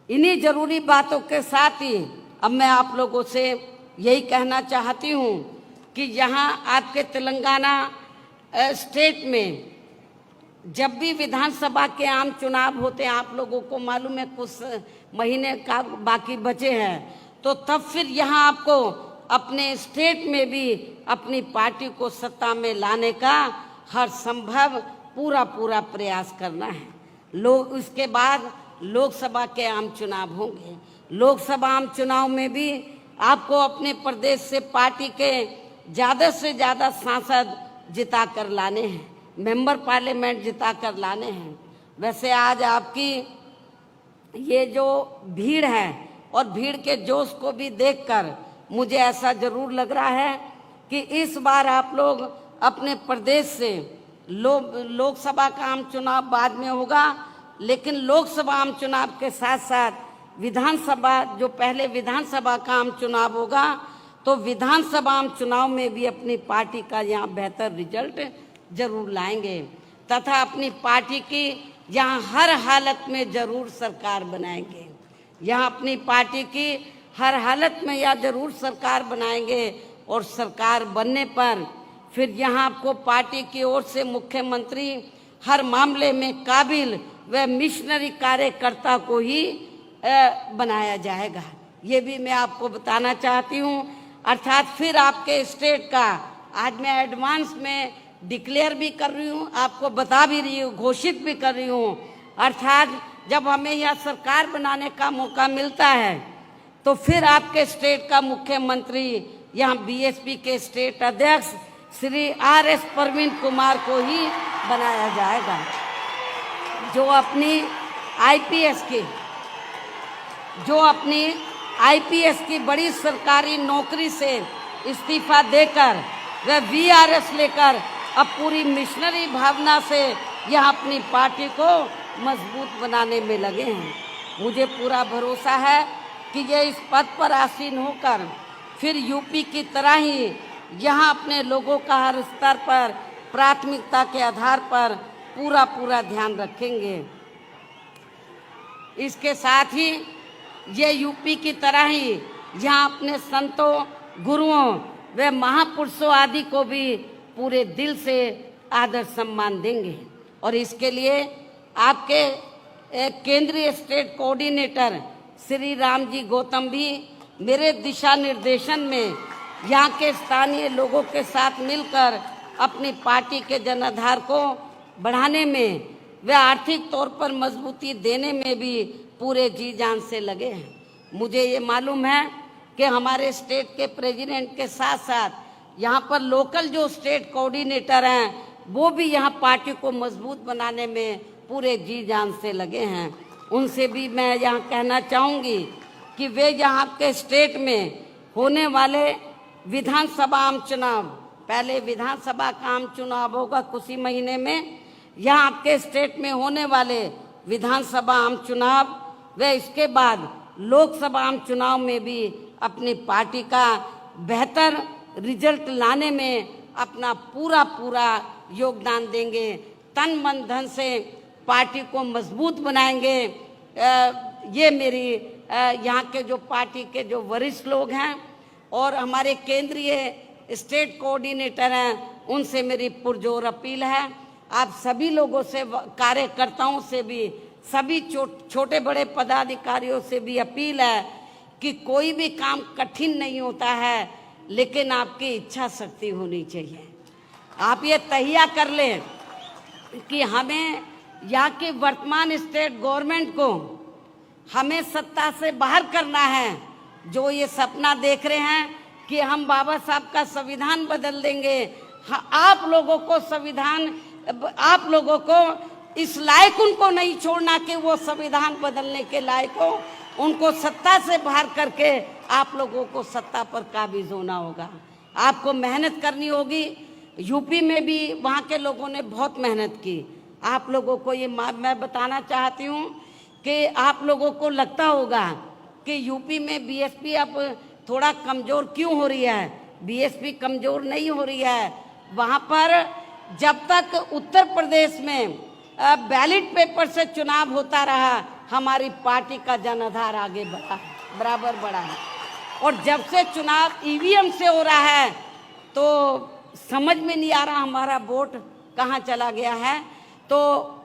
इन्हीं जरूरी बातों के साथ ही अब मैं आप लोगों से यही कहना चाहती हूँ कि यहाँ आपके तेलंगाना स्टेट में जब भी विधानसभा के आम चुनाव होते हैं, आप लोगों को मालूम है कुछ महीने का बाकी बचे हैं, तो तब फिर यहाँ आपको अपने स्टेट में भी अपनी पार्टी को सत्ता में लाने का हर संभव पूरा प्रयास करना है। लोग उसके बाद लोकसभा के आम चुनाव होंगे। लोकसभा आम चुनाव में भी आपको अपने प्रदेश से पार्टी के ज़्यादा से ज़्यादा सांसद जिता कर लाने हैं, मेंबर पार्लियामेंट जिता कर लाने हैं। वैसे आज आपकी ये जो भीड़ है और भीड़ के जोश को भी देखकर मुझे ऐसा जरूर लग रहा है कि इस बार आप लोग अपने प्रदेश से लोकसभा का आम चुनाव बाद में होगा, लेकिन लोकसभा आम चुनाव के साथ साथ विधानसभा जो पहले विधानसभा का आम चुनाव होगा, तो विधानसभा आम चुनाव में भी अपनी पार्टी का यहाँ बेहतर रिजल्ट जरूर लाएंगे तथा अपनी पार्टी की यहाँ हर हालत में जरूर सरकार बनाएंगे। यहाँ अपनी पार्टी की हर हालत में या जरूर सरकार बनाएंगे, और सरकार बनने पर फिर यहाँ आपको पार्टी की ओर से मुख्यमंत्री हर मामले में काबिल व मिशनरी कार्यकर्ता को ही बनाया जाएगा। ये भी मैं आपको बताना चाहती हूँ। अर्थात फिर आपके स्टेट का आज मैं एडवांस में डिक्लेयर भी कर रही हूँ, आपको बता भी रही हूँ, घोषित भी कर रही हूँ। अर्थात जब हमें यह सरकार बनाने का मौका मिलता है तो फिर आपके स्टेट का मुख्यमंत्री यहाँ BSP के स्टेट अध्यक्ष श्री RS प्रवीण कुमार को ही बनाया जाएगा, जो अपनी IPS की बड़ी सरकारी नौकरी से इस्तीफा देकर वह VRS लेकर अब पूरी मिशनरी भावना से यह अपनी पार्टी को मजबूत बनाने में लगे हैं। मुझे पूरा भरोसा है कि ये इस पद पर आसीन होकर फिर यूपी की तरह ही यहाँ अपने लोगों का हर स्तर पर प्राथमिकता के आधार पर पूरा ध्यान रखेंगे। इसके साथ ही ये यूपी की तरह ही यहाँ अपने संतों, गुरुओं व महापुरुषों आदि को भी पूरे दिल से आदर सम्मान देंगे। और इसके लिए आपके केंद्रीय स्टेट कोऑर्डिनेटर श्री रामजी गौतम भी मेरे दिशा निर्देशन में यहाँ के स्थानीय लोगों के साथ मिलकर अपनी पार्टी के जनाधार को बढ़ाने में व आर्थिक तौर पर मजबूती देने में भी पूरे जी जान से लगे हैं। मुझे ये मालूम है कि हमारे स्टेट के प्रेसिडेंट के साथ साथ यहाँ पर लोकल जो स्टेट कोऑर्डिनेटर हैं वो भी यहाँ पार्टी को मजबूत बनाने में पूरे जी जान से लगे हैं। उनसे भी मैं यहाँ कहना चाहूँगी कि वे यहाँ के स्टेट में होने वाले विधानसभा आम चुनाव, पहले विधानसभा का आम चुनाव होगा कुछ ही महीने में, यहाँ आपके स्टेट में होने वाले विधानसभा आम चुनाव व इसके बाद लोकसभा आम चुनाव में भी अपनी पार्टी का बेहतर रिजल्ट लाने में अपना पूरा योगदान देंगे। तन मन धन से पार्टी को मजबूत बनाएंगे। ये मेरी यहाँ के जो पार्टी के जो वरिष्ठ लोग हैं और हमारे केंद्रीय स्टेट कोऑर्डिनेटर हैं उनसे मेरी पुरजोर अपील है। आप सभी लोगों से, कार्यकर्ताओं से भी, सभी छोटे बड़े पदाधिकारियों से भी अपील है कि कोई भी काम कठिन नहीं होता है, लेकिन आपकी इच्छा शक्ति होनी चाहिए। आप ये तहिया कर लें कि हमें यहाँ की वर्तमान स्टेट गवर्नमेंट को हमें सत्ता से बाहर करना है। जो ये सपना देख रहे हैं कि हम बाबा साहब का संविधान बदल देंगे, आप लोगों को संविधान, आप लोगों को इस लायक उनको नहीं छोड़ना कि वो संविधान बदलने के लायक हो। उनको सत्ता से बाहर करके आप लोगों को सत्ता पर काबिज होना होगा। आपको मेहनत करनी होगी। यूपी में भी वहाँ के लोगों ने बहुत मेहनत की। आप लोगों को ये मैं बताना चाहती हूँ कि आप लोगों को लगता होगा कि यूपी में बीएसपी अब थोड़ा कमज़ोर क्यों हो रही है। बीएसपी कमज़ोर नहीं हो रही है। वहाँ पर जब तक उत्तर प्रदेश में बैलेट पेपर से चुनाव होता रहा, हमारी पार्टी का जनाधार आगे बढ़ा, बराबर बढ़ा है। और जब से चुनाव ईवीएम से हो रहा है तो समझ में नहीं आ रहा हमारा वोट कहाँ चला गया है। तो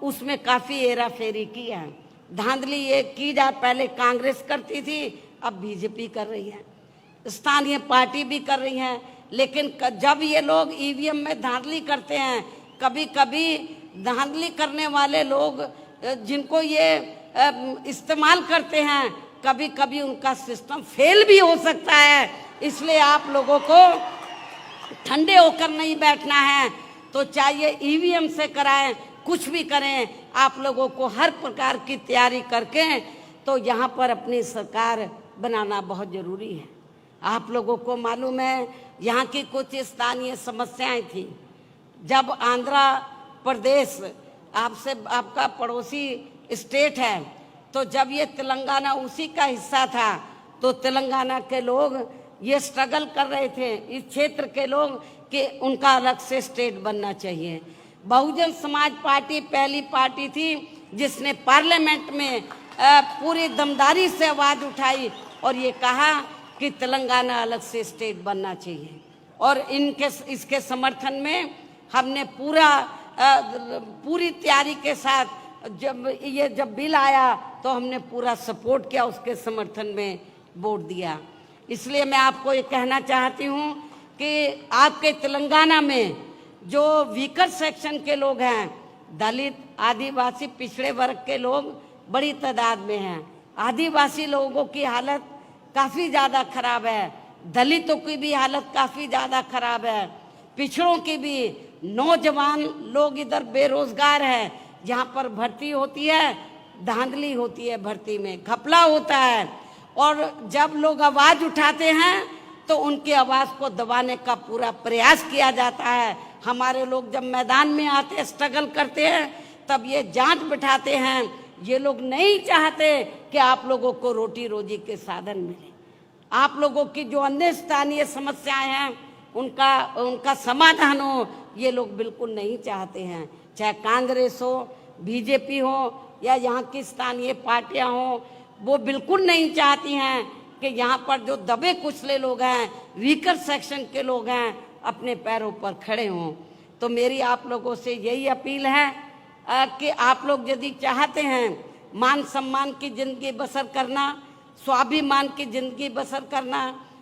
उसमें काफ़ी हेरा फेरी की है, धांधली ये की जा, पहले कांग्रेस करती थी, अब बीजेपी कर रही है, स्थानीय पार्टी भी कर रही हैं। लेकिन जब ये लोग ईवीएम में धांधली करते हैं, कभी कभी धांधली करने वाले लोग जिनको ये इस्तेमाल करते हैं, कभी कभी उनका सिस्टम फेल भी हो सकता है। इसलिए आप लोगों को ठंडे होकर नहीं बैठना है। तो चाहिए ईवीएम से कराएं, कुछ भी करें, आप लोगों को हर प्रकार की तैयारी करके तो यहाँ पर अपनी सरकार बनाना बहुत ज़रूरी है। आप लोगों को मालूम है यहाँ की कुछ स्थानीय समस्याएं थी। जब आंध्र प्रदेश आपसे, आपका पड़ोसी स्टेट है, तो जब ये तेलंगाना उसी का हिस्सा था, तो तेलंगाना के लोग ये स्ट्रगल कर रहे थे, इस क्षेत्र के लोग, कि उनका अलग से स्टेट बनना चाहिए। बहुजन समाज पार्टी पहली पार्टी थी जिसने पार्लियामेंट में पूरी दमदारी से आवाज़ उठाई और ये कहा कि तेलंगाना अलग से स्टेट बनना चाहिए। और इसके समर्थन में हमने पूरी तैयारी के साथ जब बिल आया तो हमने पूरा सपोर्ट किया, उसके समर्थन में वोट दिया। इसलिए मैं आपको ये कहना चाहती हूँ कि आपके तेलंगाना में जो वीकर सेक्शन के लोग हैं, दलित, आदिवासी, पिछड़े वर्ग के लोग बड़ी तादाद में हैं। आदिवासी लोगों की हालत काफ़ी ज़्यादा खराब है, दलितों की भी हालत काफ़ी ज़्यादा खराब है, पिछड़ों की भी। नौजवान लोग इधर बेरोजगार हैं, यहाँ पर भर्ती होती है, धांधली होती है, भर्ती में घपला होता है। और जब लोग आवाज़ उठाते हैं तो उनकी आवाज़ को दबाने का पूरा प्रयास किया जाता है। हमारे लोग जब मैदान में आते हैं, स्ट्रगल करते हैं, तब ये जांच बिठाते हैं। ये लोग नहीं चाहते कि आप लोगों को रोटी रोजी के साधन मिले। आप लोगों की जो अन्य स्थानीय समस्याएं हैं उनका समाधान हो, ये लोग बिल्कुल नहीं चाहते हैं। चाहे कांग्रेस हो, बीजेपी हो या यहाँ की स्थानीय पार्टियां हो, वो बिल्कुल नहीं चाहती हैं कि यहाँ पर जो दबे कुचले लोग हैं, वीकर सेक्शन के लोग हैं, अपने पैरों पर खड़े हों। तो मेरी आप लोगों से यही अपील है कि आप लोग यदि चाहते हैं मान सम्मान की ज़िंदगी बसर करना, स्वाभिमान की ज़िंदगी बसर करना,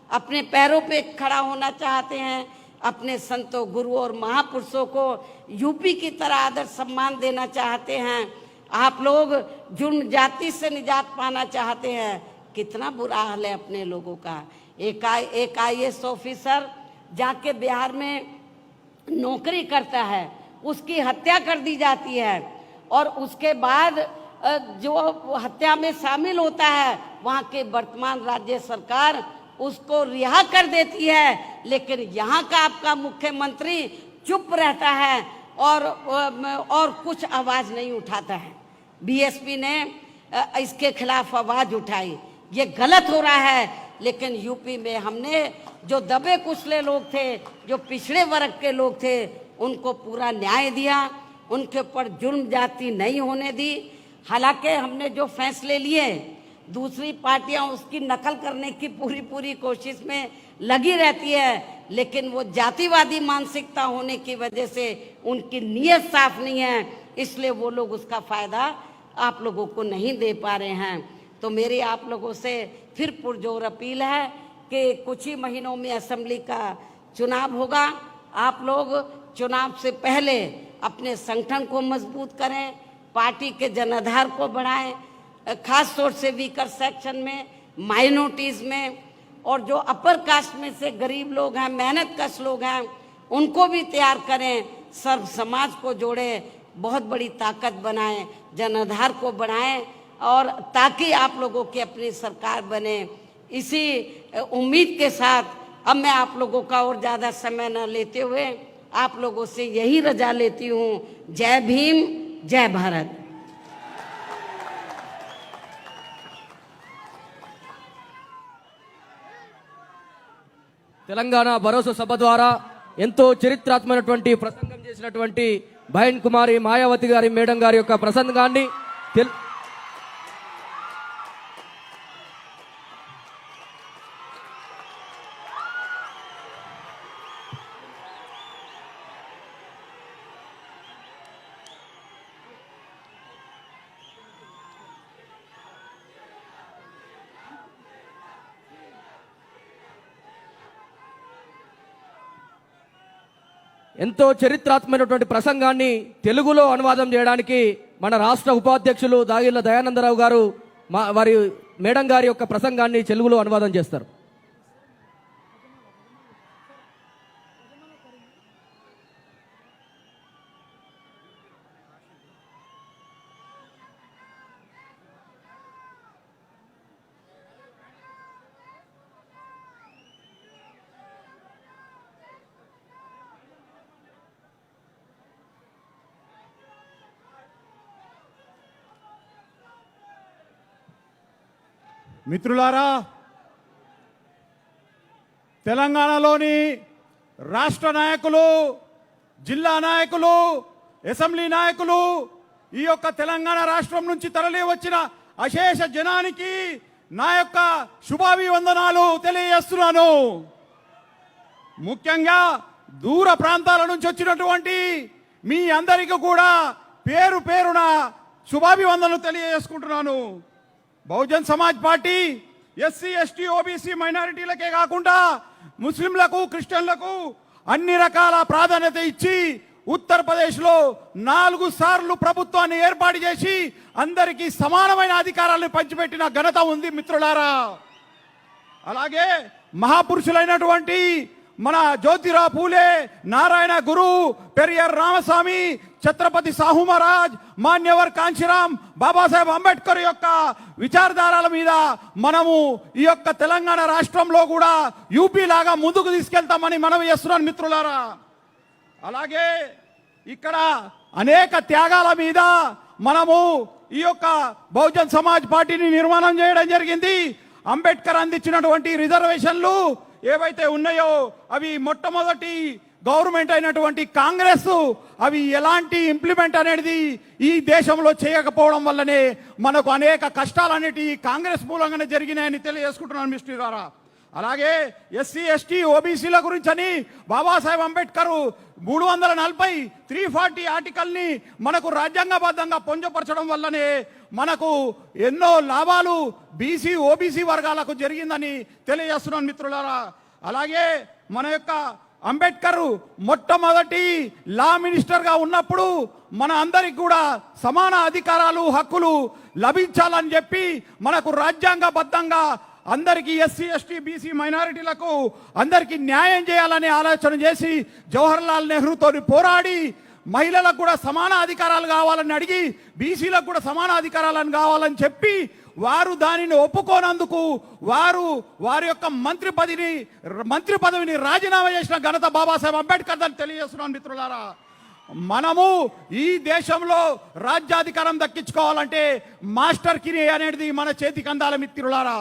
अपने पैरों पे खड़ा होना चाहते हैं, अपने संतों, गुरुओं और महापुरुषों को यूपी की तरह आदर सम्मान देना चाहते हैं। आप लोग जुर्म जाति से निजात पाना चाहते हैं। कितना बुरा हाल है अपने लोगों का। एक IAS ऑफिसर जाके बिहार में नौकरी करता है, उसकी हत्या कर दी जाती है और उसके बाद जो हत्या में शामिल होता है वहाँ के वर्तमान राज्य सरकार उसको रिहा कर देती है, लेकिन यहाँ का आपका मुख्यमंत्री चुप रहता है और कुछ आवाज नहीं उठाता है। BSP ने इसके खिलाफ आवाज उठाई। ये गलत हो रहा है, लेकिन यूपी में हमने जो दबे कुचले लोग थे, जो पिछड़े वर्ग के लोग थे, उनको पूरा न्याय दिया, उनके ऊपर जुर्म जाति नहीं होने दी। हालांकि हमने जो फैसले लिए, दूसरी पार्टियां उसकी नकल करने की पूरी कोशिश में लगी रहती है, लेकिन वो जातिवादी मानसिकता होने की वजह से उनकी नीयत साफ नहीं है, इसलिए वो लोग उसका फायदा आप लोगों को नहीं दे पा रहे हैं। तो मेरी आप लोगों से फिर पुरजोर अपील है कि कुछ ही महीनों में असेंबली का चुनाव होगा। आप लोग चुनाव से पहले अपने संगठन को मजबूत करें, पार्टी के जनाधार को बढ़ाएं, खास तौर से वीकर सेक्शन में, माइनॉरिटीज में, और जो अपर कास्ट में से गरीब लोग हैं, मेहनत कश लोग हैं, उनको भी तैयार करें, सर्व समाज को जोड़ें, बहुत बड़ी ताकत बनाएं, जनाधार को बढ़ाएं, और ताकि आप लोगों की अपनी सरकार बने। इसी उम्मीद के साथ अब मैं आप लोगों का और ज़्यादा समय न लेते हुए आप लोगों से यही रजा लेती हूँ। जय भीम, जय भारत। తెలంగాణ భరోసా సభ ద్వారా ఎంతో చరిత్రాత్మకమైనటువంటి ప్రసంగం చేసినటువంటి బహన్ కుమారి మాయావతి గారి మేడం గారి యొక్క ప్రసంగాన్ని ఎంతో చరిత్రాత్మకమైనటువంటి ప్రసంగాన్ని తెలుగులో అనువాదం చేయడానికి మన రాష్ట్ర ఉపాధ్యక్షులు దాగిళ్ల దయానందరావు గారు వారి మేడం గారి యొక్క ప్రసంగాన్ని తెలుగులో అనువాదం చేస్తారు. మిత్రులారా, తెలంగాణలోని రాష్ట్ర నాయకులు, జిల్లా నాయకులు, అసెంబ్లీ నాయకులు, ఈ యొక్క తెలంగాణ రాష్ట్రం నుంచి తరలి వచ్చిన అశేష జనానికి నా యొక్క శుభాభివందనాలు తెలియజేస్తున్నాను. ముఖ్యంగా దూర ప్రాంతాల నుంచి వచ్చినటువంటి మీ అందరికీ కూడా పేరు పేరున శుభాభివందనలు తెలియజేసుకుంటున్నాను. Bahujan Samaj party SC, ST, OBC మైనారిటీలకే కాకుండా ముస్లింలకు, క్రిస్టియన్లకు అన్ని రకాల ప్రాధాన్యత ఇచ్చి ఉత్తరప్రదేశ్లో 4 సార్లు ప్రభుత్వాన్ని ఏర్పాటు చేసి అందరికీ సమానమైన అధికారాలను పంచిపెట్టిన ఘనత ఉంది మిత్రులారా. అలాగే మహాపురుషులైనటువంటి మన జ్యోతిరావు పూలే, నారాయణ గురు, పెరియార్ రామస్వామి, ఛత్రపతి సాహు మహారాజ్, మాన్యవర్ కాంశీరామ్, బాబాసాహెబ్ అంబేద్కర్ యొక్క విచారధారాల మీద మనము ఈ యొక్క తెలంగాణ రాష్ట్రంలో కూడా యూపీ లాగా ముందుకు తీసుకెళ్తామని మనవి చేస్తున్నాను మిత్రులారా. అలాగే ఇక్కడ అనేక త్యాగాల మీద మనము ఈ యొక్క బహుజన్ సమాజ్ పార్టీని నిర్మాణం చేయడం జరిగింది. అంబేద్కర్ అందించినటువంటి రిజర్వేషన్లు ఏవైతే ఉన్నాయో అవి మొట్టమొదటి గవర్నమెంట్ అయినటువంటి కాంగ్రెస్ అవి ఎలాంటి ఇంప్లిమెంట్ అనేది ఈ దేశంలో చేయకపోవడం వల్లనే మనకు అనేక కష్టాలనేటి కాంగ్రెస్ మూలంగానే జరిగినాయని తెలియజేసుకుంటున్నాను మిస్టర్. అలాగే ఎస్సీ, ఎస్టీ, ఓబీసీల గురించి అని బాబాసాహెబ్ అంబేద్కర్ 340 340 ఆర్టికల్ని మనకు రాజ్యాంగబద్ధంగా పొందుపరచడం వల్లనే మనకు ఎన్నో లాభాలు బీసీ, ఓబీసీ వర్గాలకు జరిగిందని తెలియజేస్తున్నాను మిత్రులారా. అలాగే మన యొక్క అంబేద్కర్ మొట్టమొదటి లా మినిస్టర్గా ఉన్నప్పుడు మన అందరికి కూడా సమాన అధికారాలు హక్కులు లభించాలని చెప్పి మనకు రాజ్యాంగబద్ధంగా అందరికీ ఎస్సీ ఎస్టీ బీసీ మైనారిటీలకు అందరికీ న్యాయం చేయాలని ఆలోచన చేసి జవహర్లాల్ నెహ్రూతో పోరాడి మహిళలకు కూడా సమాన అధికారాలు కావాలని అడిగి బీసీలకు కూడా సమాన అధికారాలను కావాలని చెప్పి వారు దానిని ఒప్పుకోనందుకు వారి యొక్క మంత్రి పదవిని రాజీనామా చేసిన ఘనత బాబాసాహెబ్ అంబేద్కర్ అని తెలియజేస్తున్నాను మిత్రులారా. మనము ఈ దేశంలో రాజ్యాధికారం దక్కించుకోవాలంటే మాస్టర్ కీ అనేది మన చేతికి అందాల మిత్రులారా.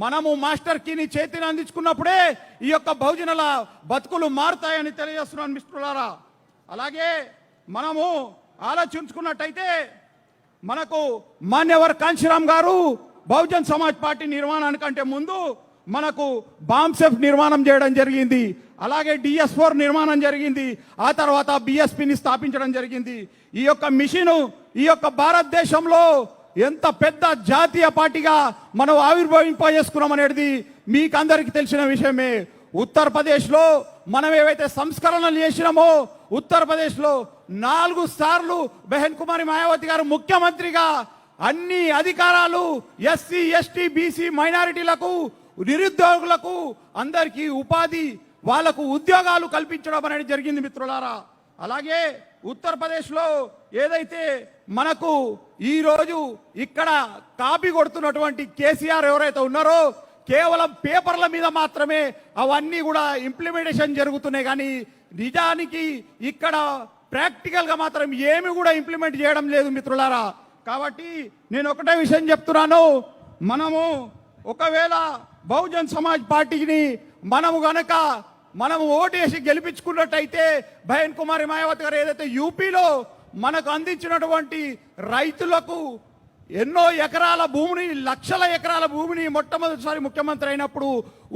మనము మాస్టర్ కీని చేతిని అందించుకున్నప్పుడే ఈ యొక్క బహుజనుల బతుకులు మారుతాయని తెలియజేస్తున్నాను మిత్రులారా. అలాగే మనము ఆలోచించుకున్నట్టయితే మనకు మాన్యవర్ కాంశీరామ్ గారు బహుజన్ సమాజ్ పార్టీ నిర్మాణానికంటే ముందు మనకు బాంసెఫ్ నిర్మాణం చేయడం జరిగింది. అలాగే DS4 నిర్మాణం జరిగింది. ఆ తర్వాత BSPని స్థాపించడం జరిగింది. ఈ యొక్క మిషను ఈ యొక్క భారతదేశంలో ఎంత పెద్ద జాతీయ పార్టీగా మనం ఆవిర్భవింపజేసుకున్నాం అనేది మీకు అందరికీ తెలిసిన విషయమే. ఉత్తరప్రదేశ్లో మనం ఏవైతే సంస్కరణలు చేసినామో ఉత్తరప్రదేశ్లో 4 సార్లు బెహన్ కుమారి మాయావతి గారు ముఖ్యమంత్రిగా అన్ని అధికారాలు ఎస్సీ ఎస్టీ బీసీ మైనారిటీలకు నిరుద్యోగులకు అందరికీ ఉపాధి వాళ్లకు ఉద్యోగాలు కల్పించడం అనేది జరిగింది మిత్రులారా. అలాగే ఉత్తరప్రదేశ్లో ఏదైతే మనకు ఈరోజు ఇక్కడ కాపీ కొడుతున్నటువంటి కేసీఆర్ ఎవరైతే ఉన్నారో కేవలం పేపర్ల మీద మాత్రమే అవన్నీ కూడా ఇంప్లిమెంటేషన్ జరుగుతున్నాయి కానీ నిజానికి ఇక్కడ ప్రాక్టికల్గా మాత్రం ఏమి కూడా ఇంప్లిమెంట్ చేయడం లేదు మిత్రులారా. కాబట్టి నేను ఒకటే విషయం చెప్తున్నాను, మనము ఒకవేళ బహుజన్ సమాజ్ పార్టీని మనము ఓటేసి గెలిపించుకున్నట్టయితే బెహన్ కుమారి మాయావతి గారు ఏదైతే యూపీలో మనకు అందించినటువంటి రైతులకు ఎన్నో ఎకరాల భూమిని లక్షల ఎకరాల భూమిని మొట్టమొదటిసారి ముఖ్యమంత్రి అయినప్పుడు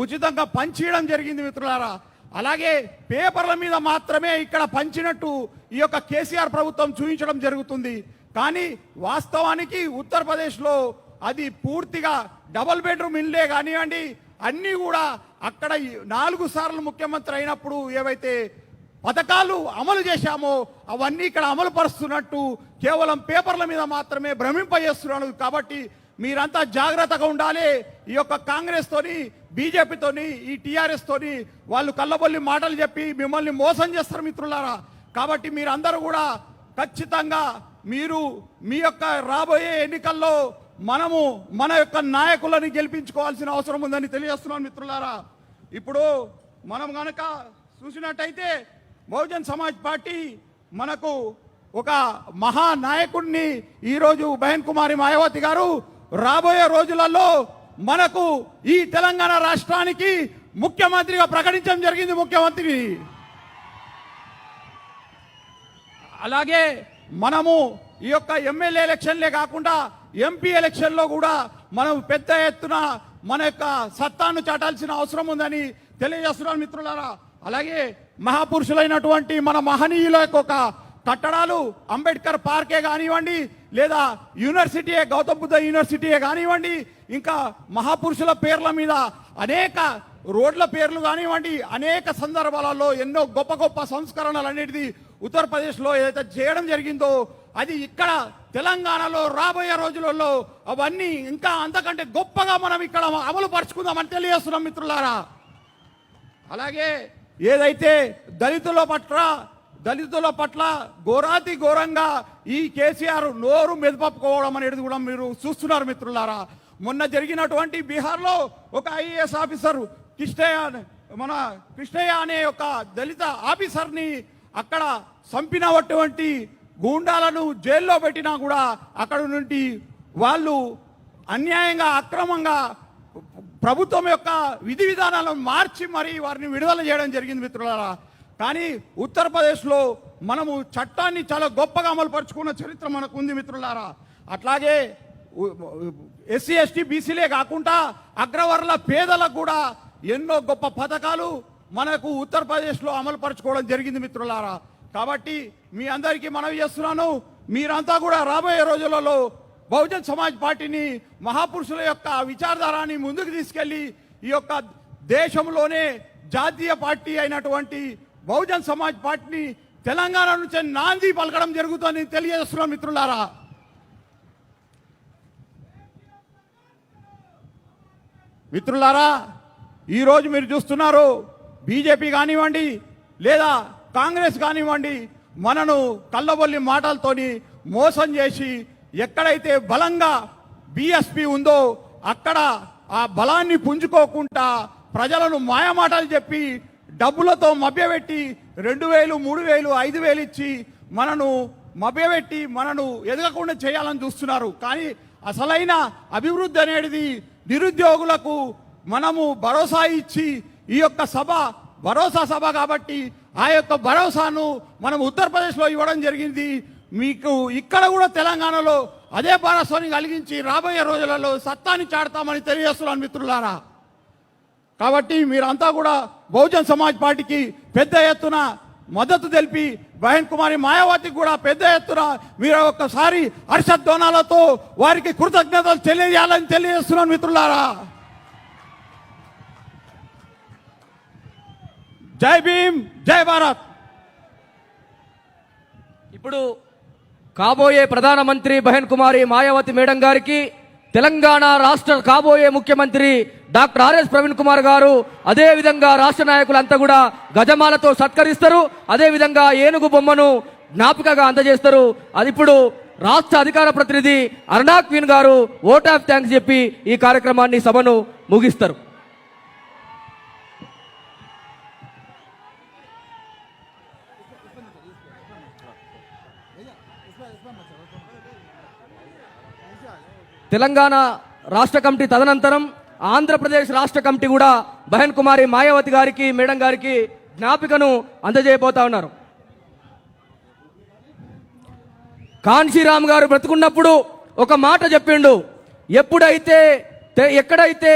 ఉచితంగా పంచియడం జరిగింది మిత్రులారా. అలాగే పేపర్ల మీద మాత్రమే ఇక్కడ పంచినట్టు ఈ యొక్క కేసీఆర్ ప్రభుత్వం చూపించడం జరుగుతుంది. కానీ వాస్తవానికి ఉత్తరప్రదేశ్లో అది పూర్తిగా డబుల్ బెడ్రూమ్ ఇల్లే కానివ్వండి అన్నీ కూడా అక్కడ 4 సార్లు ముఖ్యమంత్రి అయినప్పుడు ఏవైతే పథకాలు అమలు చేశామో అవన్నీ ఇక్కడ అమలు పరుస్తున్నట్టు కేవలం పేపర్ల మీద మాత్రమే భ్రమింపజేస్తున్నాడు. కాబట్టి మీరంతా జాగ్రత్తగా ఉండాలి. ఈ యొక్క కాంగ్రెస్ తోని బీజేపీతోని ఈ టీఆర్ఎస్ తోని వాళ్ళు కళ్ళబొల్లి మాటలు చెప్పి మిమ్మల్ని మోసం చేస్తారు మిత్రులారా. కాబట్టి మీరందరూ కూడా ఖచ్చితంగా మీ యొక్క రాబోయే ఎన్నికల్లో మనము మన యొక్క నాయకులని గెలిపించుకోవాల్సిన అవసరం ఉందని తెలియజేస్తున్నాను మిత్రులారా. ఇప్పుడు మనం గనక చూసినట్టయితే బహుజన్ సమాజ్ పార్టీ మనకు ఒక మహానాయకుడిని ఈరోజు బెహన్ కుమారి మాయావతి గారు రాబోయే రోజులలో మనకు ఈ తెలంగాణ రాష్ట్రానికి ముఖ్యమంత్రిగా ప్రకటించడం జరిగింది ముఖ్యమంత్రిని. అలాగే మనము ఈ యొక్క ఎమ్మెల్యే ఎలక్షన్లే కాకుండా ఎంపీ ఎలక్షన్లో కూడా మనం పెద్ద ఎత్తున మన యొక్క సత్తాను చాటాల్సిన అవసరం ఉందని తెలియజేస్తున్నాను మిత్రులారా. అలాగే మహాపురుషులైనటువంటి మన మహనీయుల యొక్క కట్టడాలు అంబేద్కర్ పార్కే కానివ్వండి లేదా యూనివర్సిటీయే గౌతమ్ బుద్ధ యూనివర్సిటీయే కానివ్వండి ఇంకా మహాపురుషుల పేర్ల మీద అనేక రోడ్ల పేర్లు కానివ్వండి అనేక సందర్భాలలో ఎన్నో గొప్ప గొప్ప సంస్కరణలు అనేది ఉత్తరప్రదేశ్లో ఏదైతే చేయడం జరిగిందో అది ఇక్కడ తెలంగాణలో రాబోయే రోజులలో అవన్నీ ఇంకా అంతకంటే గొప్పగా మనం ఇక్కడ అమలు పరుచుకుందామని తెలియజేస్తున్నాం మిత్రులారా. అలాగే ఏదైతే దళితుల పట్ల ఘోరాతి ఘోరంగా ఈ కేసీఆర్ నోరు మెదపప్పుకోవడం అనేది కూడా మీరు చూస్తున్నారు మిత్రులారా. మొన్న జరిగినటువంటి బీహార్లో ఒక IAS ఆఫీసర్ కృష్ణయ్య అనే ఒక దళిత ఆఫీసర్ని అక్కడ చంపినటువంటి గూండాలను జైల్లో పెట్టినా కూడా అక్కడ నుండి వాళ్ళు అన్యాయంగా అక్రమంగా ప్రభుత్వం యొక్క విధి విధానాలను మార్చి మరి వారిని విడుదల చేయడం జరిగింది మిత్రులారా. కానీ ఉత్తరప్రదేశ్లో మనము చట్టాన్ని చాలా గొప్పగా అమలుపరుచుకున్న చరిత్ర మనకు ఉంది మిత్రులారా. అట్లాగే SC ST BCలే కాకుండా అగ్రవర్ణ పేదలకు కూడా ఎన్నో గొప్ప పథకాలు మనకు ఉత్తరప్రదేశ్లో అమలుపరుచుకోవడం జరిగింది మిత్రులారా. కాబట్టి మీ అందరికీ మనవి చేస్తున్నాను, మీరంతా కూడా రాబోయే రోజులలో బహుజన్ సమాజ్ పార్టీని మహాపురుషుల యొక్క విచారధారాన్ని ముందుకు తీసుకెళ్లి ఈ యొక్క దేశంలోనే జాతీయ పార్టీ అయినటువంటి బహుజన్ సమాజ్ పార్టీని తెలంగాణ నుంచి నాంది పలకడం జరుగుతుందని తెలియజేస్తున్నాం మిత్రులారా. మిత్రులారా, ఈరోజు మీరు చూస్తున్నారు బీజేపీ కానివ్వండి లేదా కాంగ్రెస్ కానివ్వండి మనను కళ్ళబొల్లి మాటలతోని మోసం చేసి ఎక్కడైతే బలంగా బీఎస్పీ ఉందో అక్కడ ఆ బలాన్ని పుంజుకోకుండా ప్రజలను మాయమాటలు చెప్పి డబ్బులతో మభ్యపెట్టి 2000, 3000, 5000 ఇచ్చి మనను మభ్యపెట్టి మనను ఎదగకుండా చేయాలని చూస్తున్నారు. కానీ అసలైన అభివృద్ధి అనేది నిరుద్యోగులకు మనము భరోసా ఇచ్చి ఈ యొక్క సభ భరోసా సభ కాబట్టి ఆ యొక్క భరోసాను మనం ఉత్తరప్రదేశ్లో ఇవ్వడం జరిగింది. మీకు ఇక్కడ కూడా తెలంగాణలో అదే భారస్వామ్యం కలిగించి రాబోయే రోజులలో సత్తాన్ని చాడతామని తెలియజేస్తున్నాను మిత్రులారా. కాబట్టి మీరంతా కూడా బహుజన్ సమాజ్ పార్టీకి పెద్ద ఎత్తున మద్దతు తెలిపి బహన్ కుమారి మాయావతికి కూడా పెద్ద ఎత్తున మీరు ఒక్కసారి హర్షధ్వానాలతో వారికి కృతజ్ఞతలు తెలియజేయాలని తెలియజేస్తున్నాను మిత్రులారా. జై భీమ్, జై భారత్. ఇప్పుడు కాబోయే ప్రధానమంత్రి బహన్ కుమారి మాయావతి మేడం గారికి తెలంగాణ రాష్ట్ర కాబోయే ముఖ్యమంత్రి డాక్టర్ ఆర్ఎస్ ప్రవీణ్ కుమార్ గారు అదే విధంగా రాష్ట్ర నాయకులంతా కూడా గజమాలతో సత్కరిస్తారు. అదే విధంగా ఏనుగు బొమ్మను జ్ఞాపికగా అందజేస్తారు. అది ఇప్పుడు రాష్ట్ర అధికార ప్రతినిధి అరుణా క్వీన్ గారు ఓట్ ఆఫ్ థ్యాంక్స్ చెప్పి ఈ కార్యక్రమాన్ని సభను ముగిస్తారు. తెలంగాణ రాష్ట్ర కమిటీ తదనంతరం ఆంధ్రప్రదేశ్ రాష్ట్ర కమిటీ కూడా బహన్ కుమారి మాయావతి గారికి మేడం గారికి జ్ఞాపికను అందజేయబోతా ఉన్నారు. కాన్షీరామ్ గారు బ్రతుకున్నప్పుడు ఒక మాట చెప్పిండు, ఎక్కడైతే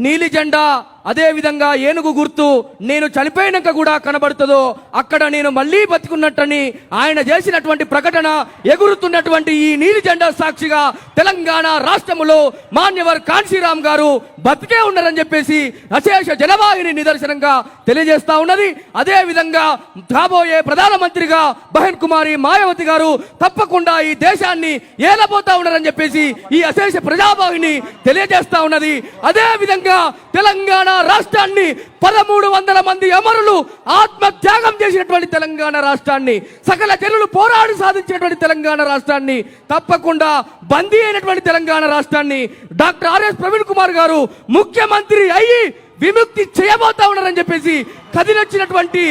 నీలి జెండా అదే విధంగా ఏనుగు గుర్తు నేను చనిపోయినాక కూడా కనబడుతుందో అక్కడ నేను మళ్ళీ బతికున్నట్టని ఆయన చేసినటువంటి ప్రకటన ఎగురుతున్నటువంటి ఈ నీలి జెండా సాక్షిగా తెలంగాణ రాష్ట్రములో మాన్యవర్ కాన్షీరామ్ గారు బతికే ఉన్నారని చెప్పేసి అశేష జనవాహిని నిదర్శనంగా తెలియజేస్తా ఉన్నది. అదే విధంగా కాబోయే ప్రధానమంత్రిగా బహన్ కుమారి మాయావతి గారు తప్పకుండా ఈ దేశాన్ని ఏలబోతా ఉన్నారని చెప్పేసి ఈ అశేష ప్రజావాహిని తెలియజేస్తా ఉన్నది. అదే విధంగా తెలంగాణ రాష్ట్రాన్ని 1300 మంది అమరులు ఆత్మ త్యాగం చేసినటువంటి తెలంగాణ రాష్ట్రాన్ని, సకల జనులు పోరాడి సాధించినటువంటి తెలంగాణ రాష్ట్రాన్ని, తప్పకుండా బందీ అయినటువంటి తెలంగాణ రాష్ట్రాన్ని డాక్టర్ ఆర్ఎస్ ప్రవీణ్ కుమార్ గారు ముఖ్యమంత్రి అయ్యి విముక్తి చేయబోతా ఉన్నారని చెప్పేసి కదిలొచ్చినటువంటి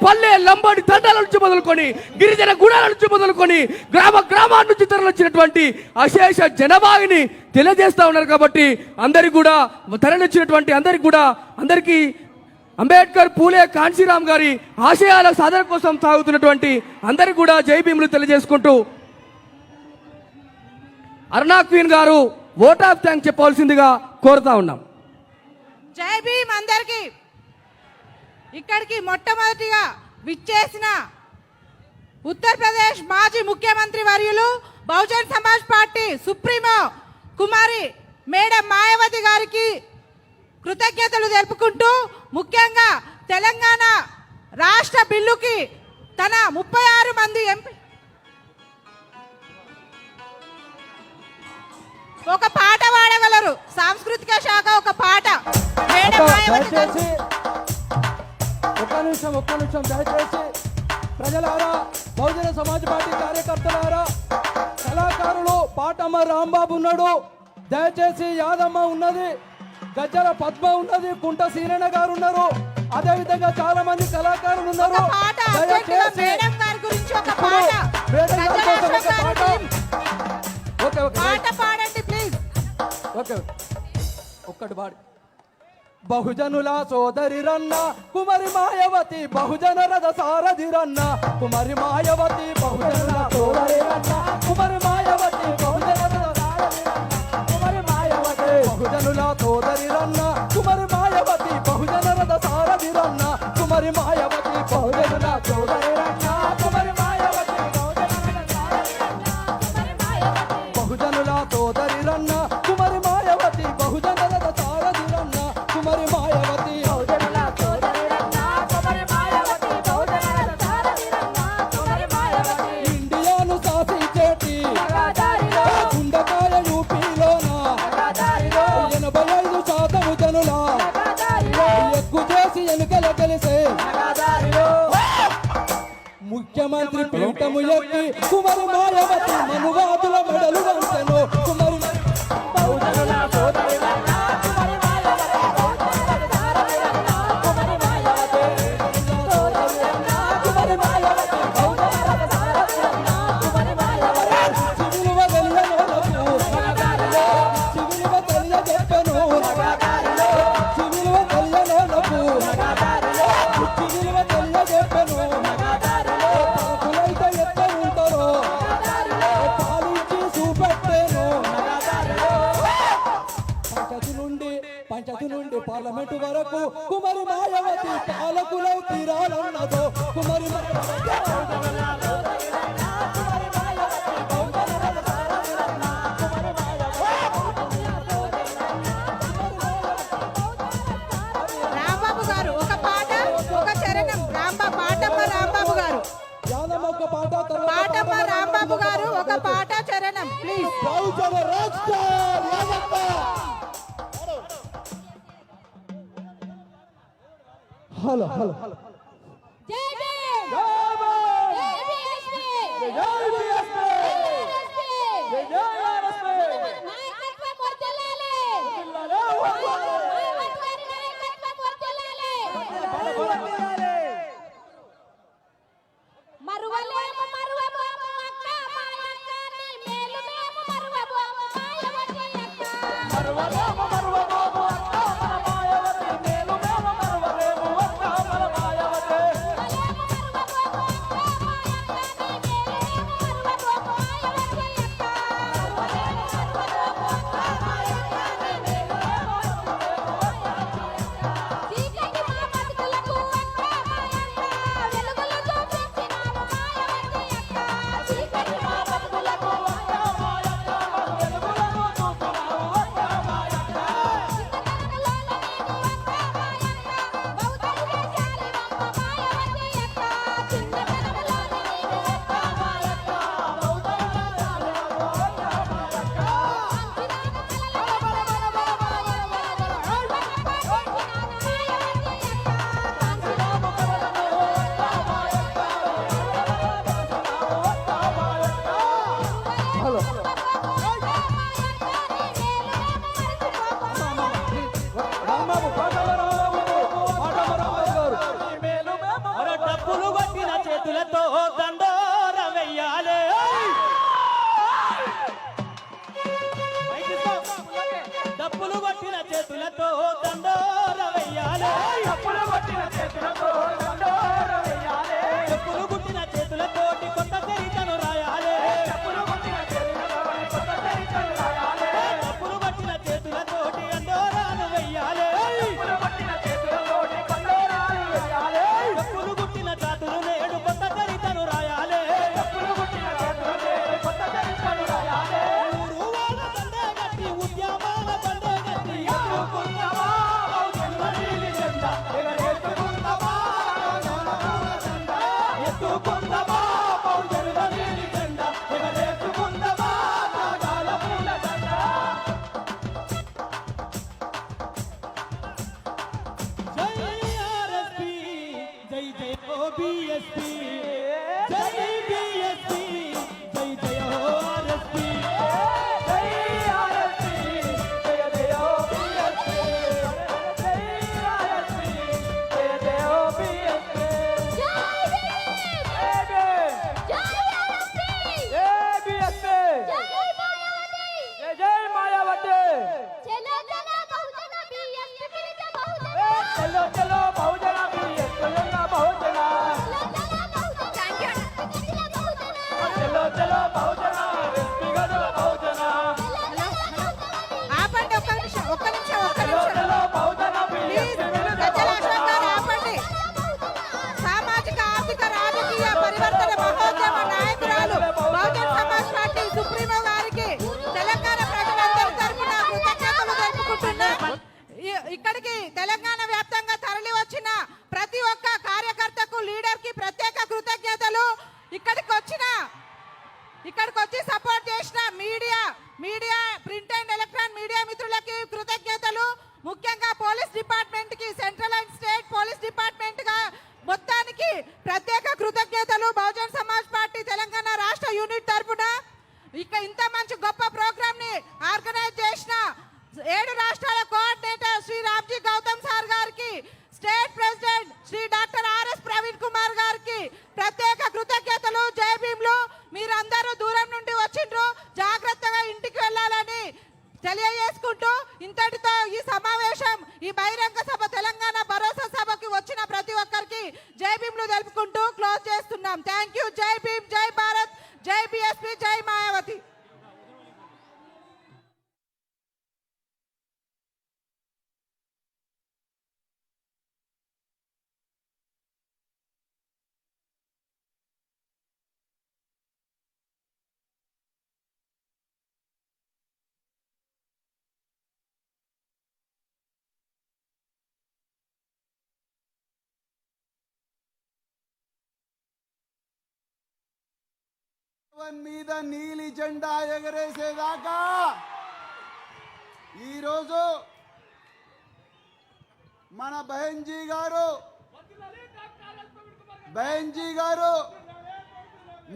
పల్లె లంబాడి తండాల నుంచి మొదలుకొని గిరిజన గుడాల నుంచి మొదలుకొని గ్రామాల నుంచి తరలిచ్చినటువంటి అశేష జనవాహిని తెలియజేస్తా ఉన్నారు. కాబట్టి అందరికి కూడా తరలిచ్చినటువంటి అందరికీ అంబేద్కర్, పూలే, కాన్షీరామ్ గారి ఆశయాల సాధన కోసం సాగుతున్నటువంటి అందరికి కూడా జై భీములు తెలియజేసుకుంటూ అరుణా క్వీన్ గారు ఓట్ ఆఫ్ థ్యాంక్స్ చెప్పవలసిందిగా కోరుతా ఉన్నాం. జై భీమ్ అందరికి. ఇక్కడికి మొట్టమొదటిగా విచ్చేసిన ఉత్తరప్రదేశ్ మాజీ ముఖ్యమంత్రి వర్యులు బహుజన్ సమాజ్ పార్టీ సుప్రీమో కుమారి మేడం మాయావతి గారికి కృతజ్ఞతలు తెలుపుకుంటూ, ముఖ్యంగా తెలంగాణ రాష్ట్ర బిల్లుకి తన 36 మంది ఎంపీ ఒక పాట పాడగలరు. సాంస్కృతిక శాఖ ఒక పాట దయచేసి ఒక్క నిమిషం దయచేసి ప్రజలారా, బహుజన సమాజ్ పార్టీ కార్యకర్తలారా, కళాకారులు పాటమ్మ రాంబాబు ఉన్నాడు, దయచేసి యాదమ్మ ఉన్నది, గజ్జల పద్మ ఉన్నది, కుంట సీరణ గారు ఉన్నారు, అదే విధంగా చాలా మంది కళాకారులు ఉన్నారు. దయచేసి మేడం గారి గురించి ఒక పాట పాట పాడండి ప్లీజ్. ఓకే ఒక్కటి పాడి. బహుజనుల సోదరి రన్న కుమారి మాయావతి బహుజన రథ సారథి రన్న కుమారి మాయావతి బహుజనుల సోదరి రన్న కుమారి మాయావతి బహుజన రథ సారథి రన్న కుమారి మాయావతి బహుజనుల సోదరి రన్న కుమారి మాయావతి బహుజన రథ సారథి రన్న కుమారి మాయావతి బహుజనుల సోదరి రన్న కుమారి మాయావతి బహుజనుల సోదరి రన్న కుమారి మాయావతి బహుజన రథ సారథి రన్న కుమారి మాయావతి బహుజనుల సోదరి రన్న కుమారి మాయావతి బహుజన పార్టీ గుండకాయ యూపీలోన 85% జనుల ఎక్కువ చేసి ఎన్నికల గెలిసే ముఖ్యమంత్రి పీఠము ఎక్కి కుమారి మాయావతి మనువాదుల మెడలు వంచెను కుమారి బహుజనుల సోదరి పంచాయతీ నుండి పార్లమెంటు వరకు కుమారి మాయావతి పాలకులై తీరాలన్నదో కుమారి రాంబాబు గారు ఒక పాట ఒక చరణం పాటమ్మ రాంబాబు గారు ఒక పాట పాటమ్మ రాంబాబు గారు ఒక పాట చరణం ప్లీజ్. బహుజన రాష్ట్ర హలో హలో మరువలేము మరువబోము అక్క మాయక్క నీ మేలు మేము మరువబోము మాయవతి అక్క మరువలేము మరువబోము అక్క మన మాయావతి మేలు మేము మరువలేము అక్క మన మాయావతి చీకటి మా బతుకులకు అక్క మాయక్క వెలుగులు చూపించినావు మాయవతి అక్క చీకటి మా బతుకులకు అక్క మాయక్క వెలుగులను చూపినావు అక్క మాయక్క సపోర్ట్ చేసిన media print and electronic media మిత్రులకి కృతజ్ఞతలు. ముఖ్యంగా పోలీస్ డిపార్ట్మెంట్ కి, central and state police department గా మొత్తానికి ప్రత్యేక కృతజ్ఞతలు. బహుజన్ సమాజ్ పార్టీ తెలంగాణ రాష్ట్ర యూనిట్ తరపున ఇంత మంచి గొప్ప ప్రోగ్రామ్ ని ఆర్గనైజ్ చేసిన 7 రాష్ట్రాల కోఆర్డినేటర్ శ్రీ రామ్జీ గౌతమ్ సార్ గారికి, state president Shri doctor RS Praveen Kumar గారికి ప్రత్యేక కృతజ్ఞతలు. జై భీమ్లు. మీరందరూ దూరం నుండి వచ్చిండ్రు, జాగ్రత్తగా ఇంటికి వెళ్ళాలని తెలియజేసుకుంటూ ఇంతటితో ఈ సమావేశం, ఈ బహిరంగ సభ, తెలంగాణ భరోసా సభకి వచ్చిన ప్రతి ఒక్కరికి జై భీమ్లు తెలుపుకుంటూ క్లోజ్ చేస్తున్నాం. Thank you. జై భీమ్, జై భారత్, జై బీఎస్పీ, జై మాయావతి. మీద నీలి జెండా ఎగరేసేదాకా ఈరోజు మన బహన్జీ గారు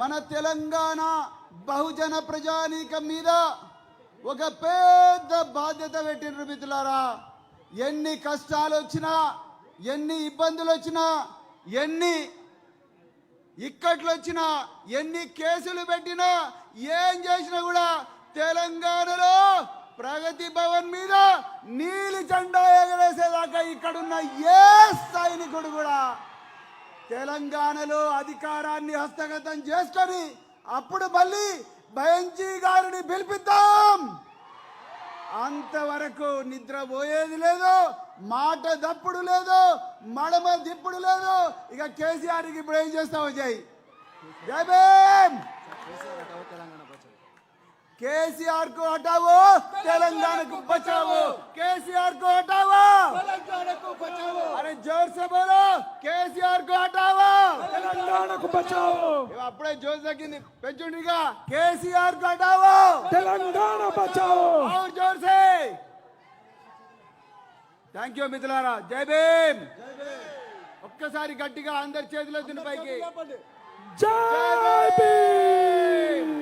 మన తెలంగాణ బహుజన ప్రజానీకం మీద ఒక పెద్ద బాధ్యత పెట్టిండ్రు మిత్రులారా. ఎన్ని కష్టాలు వచ్చినా, ఎన్ని ఇబ్బందులు వచ్చినా, ఎన్ని ఇక్కట్లు వచ్చినా, ఎన్ని కేసులు పెట్టినా, ఏం చేసినా కూడా తెలంగాణలో ప్రగతి భవన్ మీద నీలి జెండా ఎగరేసేదాకా ఇక్కడున్న ఏ సైనికుడు కూడా తెలంగాణలో అధికారాన్ని హస్తగతం చేసుకొని అప్పుడు మళ్ళీ బహన్జీ గారిని పిలిపిద్దాం. అంతవరకు నిద్రపోయేది లేదు, మాట దప్పుడు లేదు, మడమ దిప్పుడు లేదు. ఇక కేసీఆర్కి ఇప్పుడు ఏం చేస్తావు? జై భీమ్. కేసీఆర్ को हटाओ, तेलंगाना को बचाओ. केसीआर को हटाओ, तेलंगाना को बचाओ. अरे जोर से बोलो, केसीआर को हटाओ, तेलंगाना को बचाओ. అప్పుడే జోరు తగ్గింది, పెంచుండిగా. కేసీఆర్ को हटाओ, तेलंगाना बचाओ. और जोर से. థ్యాంక్ యూ మిత్రులారా. జై భీమ్. ఒక్కసారి గట్టిగా అందరి చేతులు పైకి. జై భీమ్.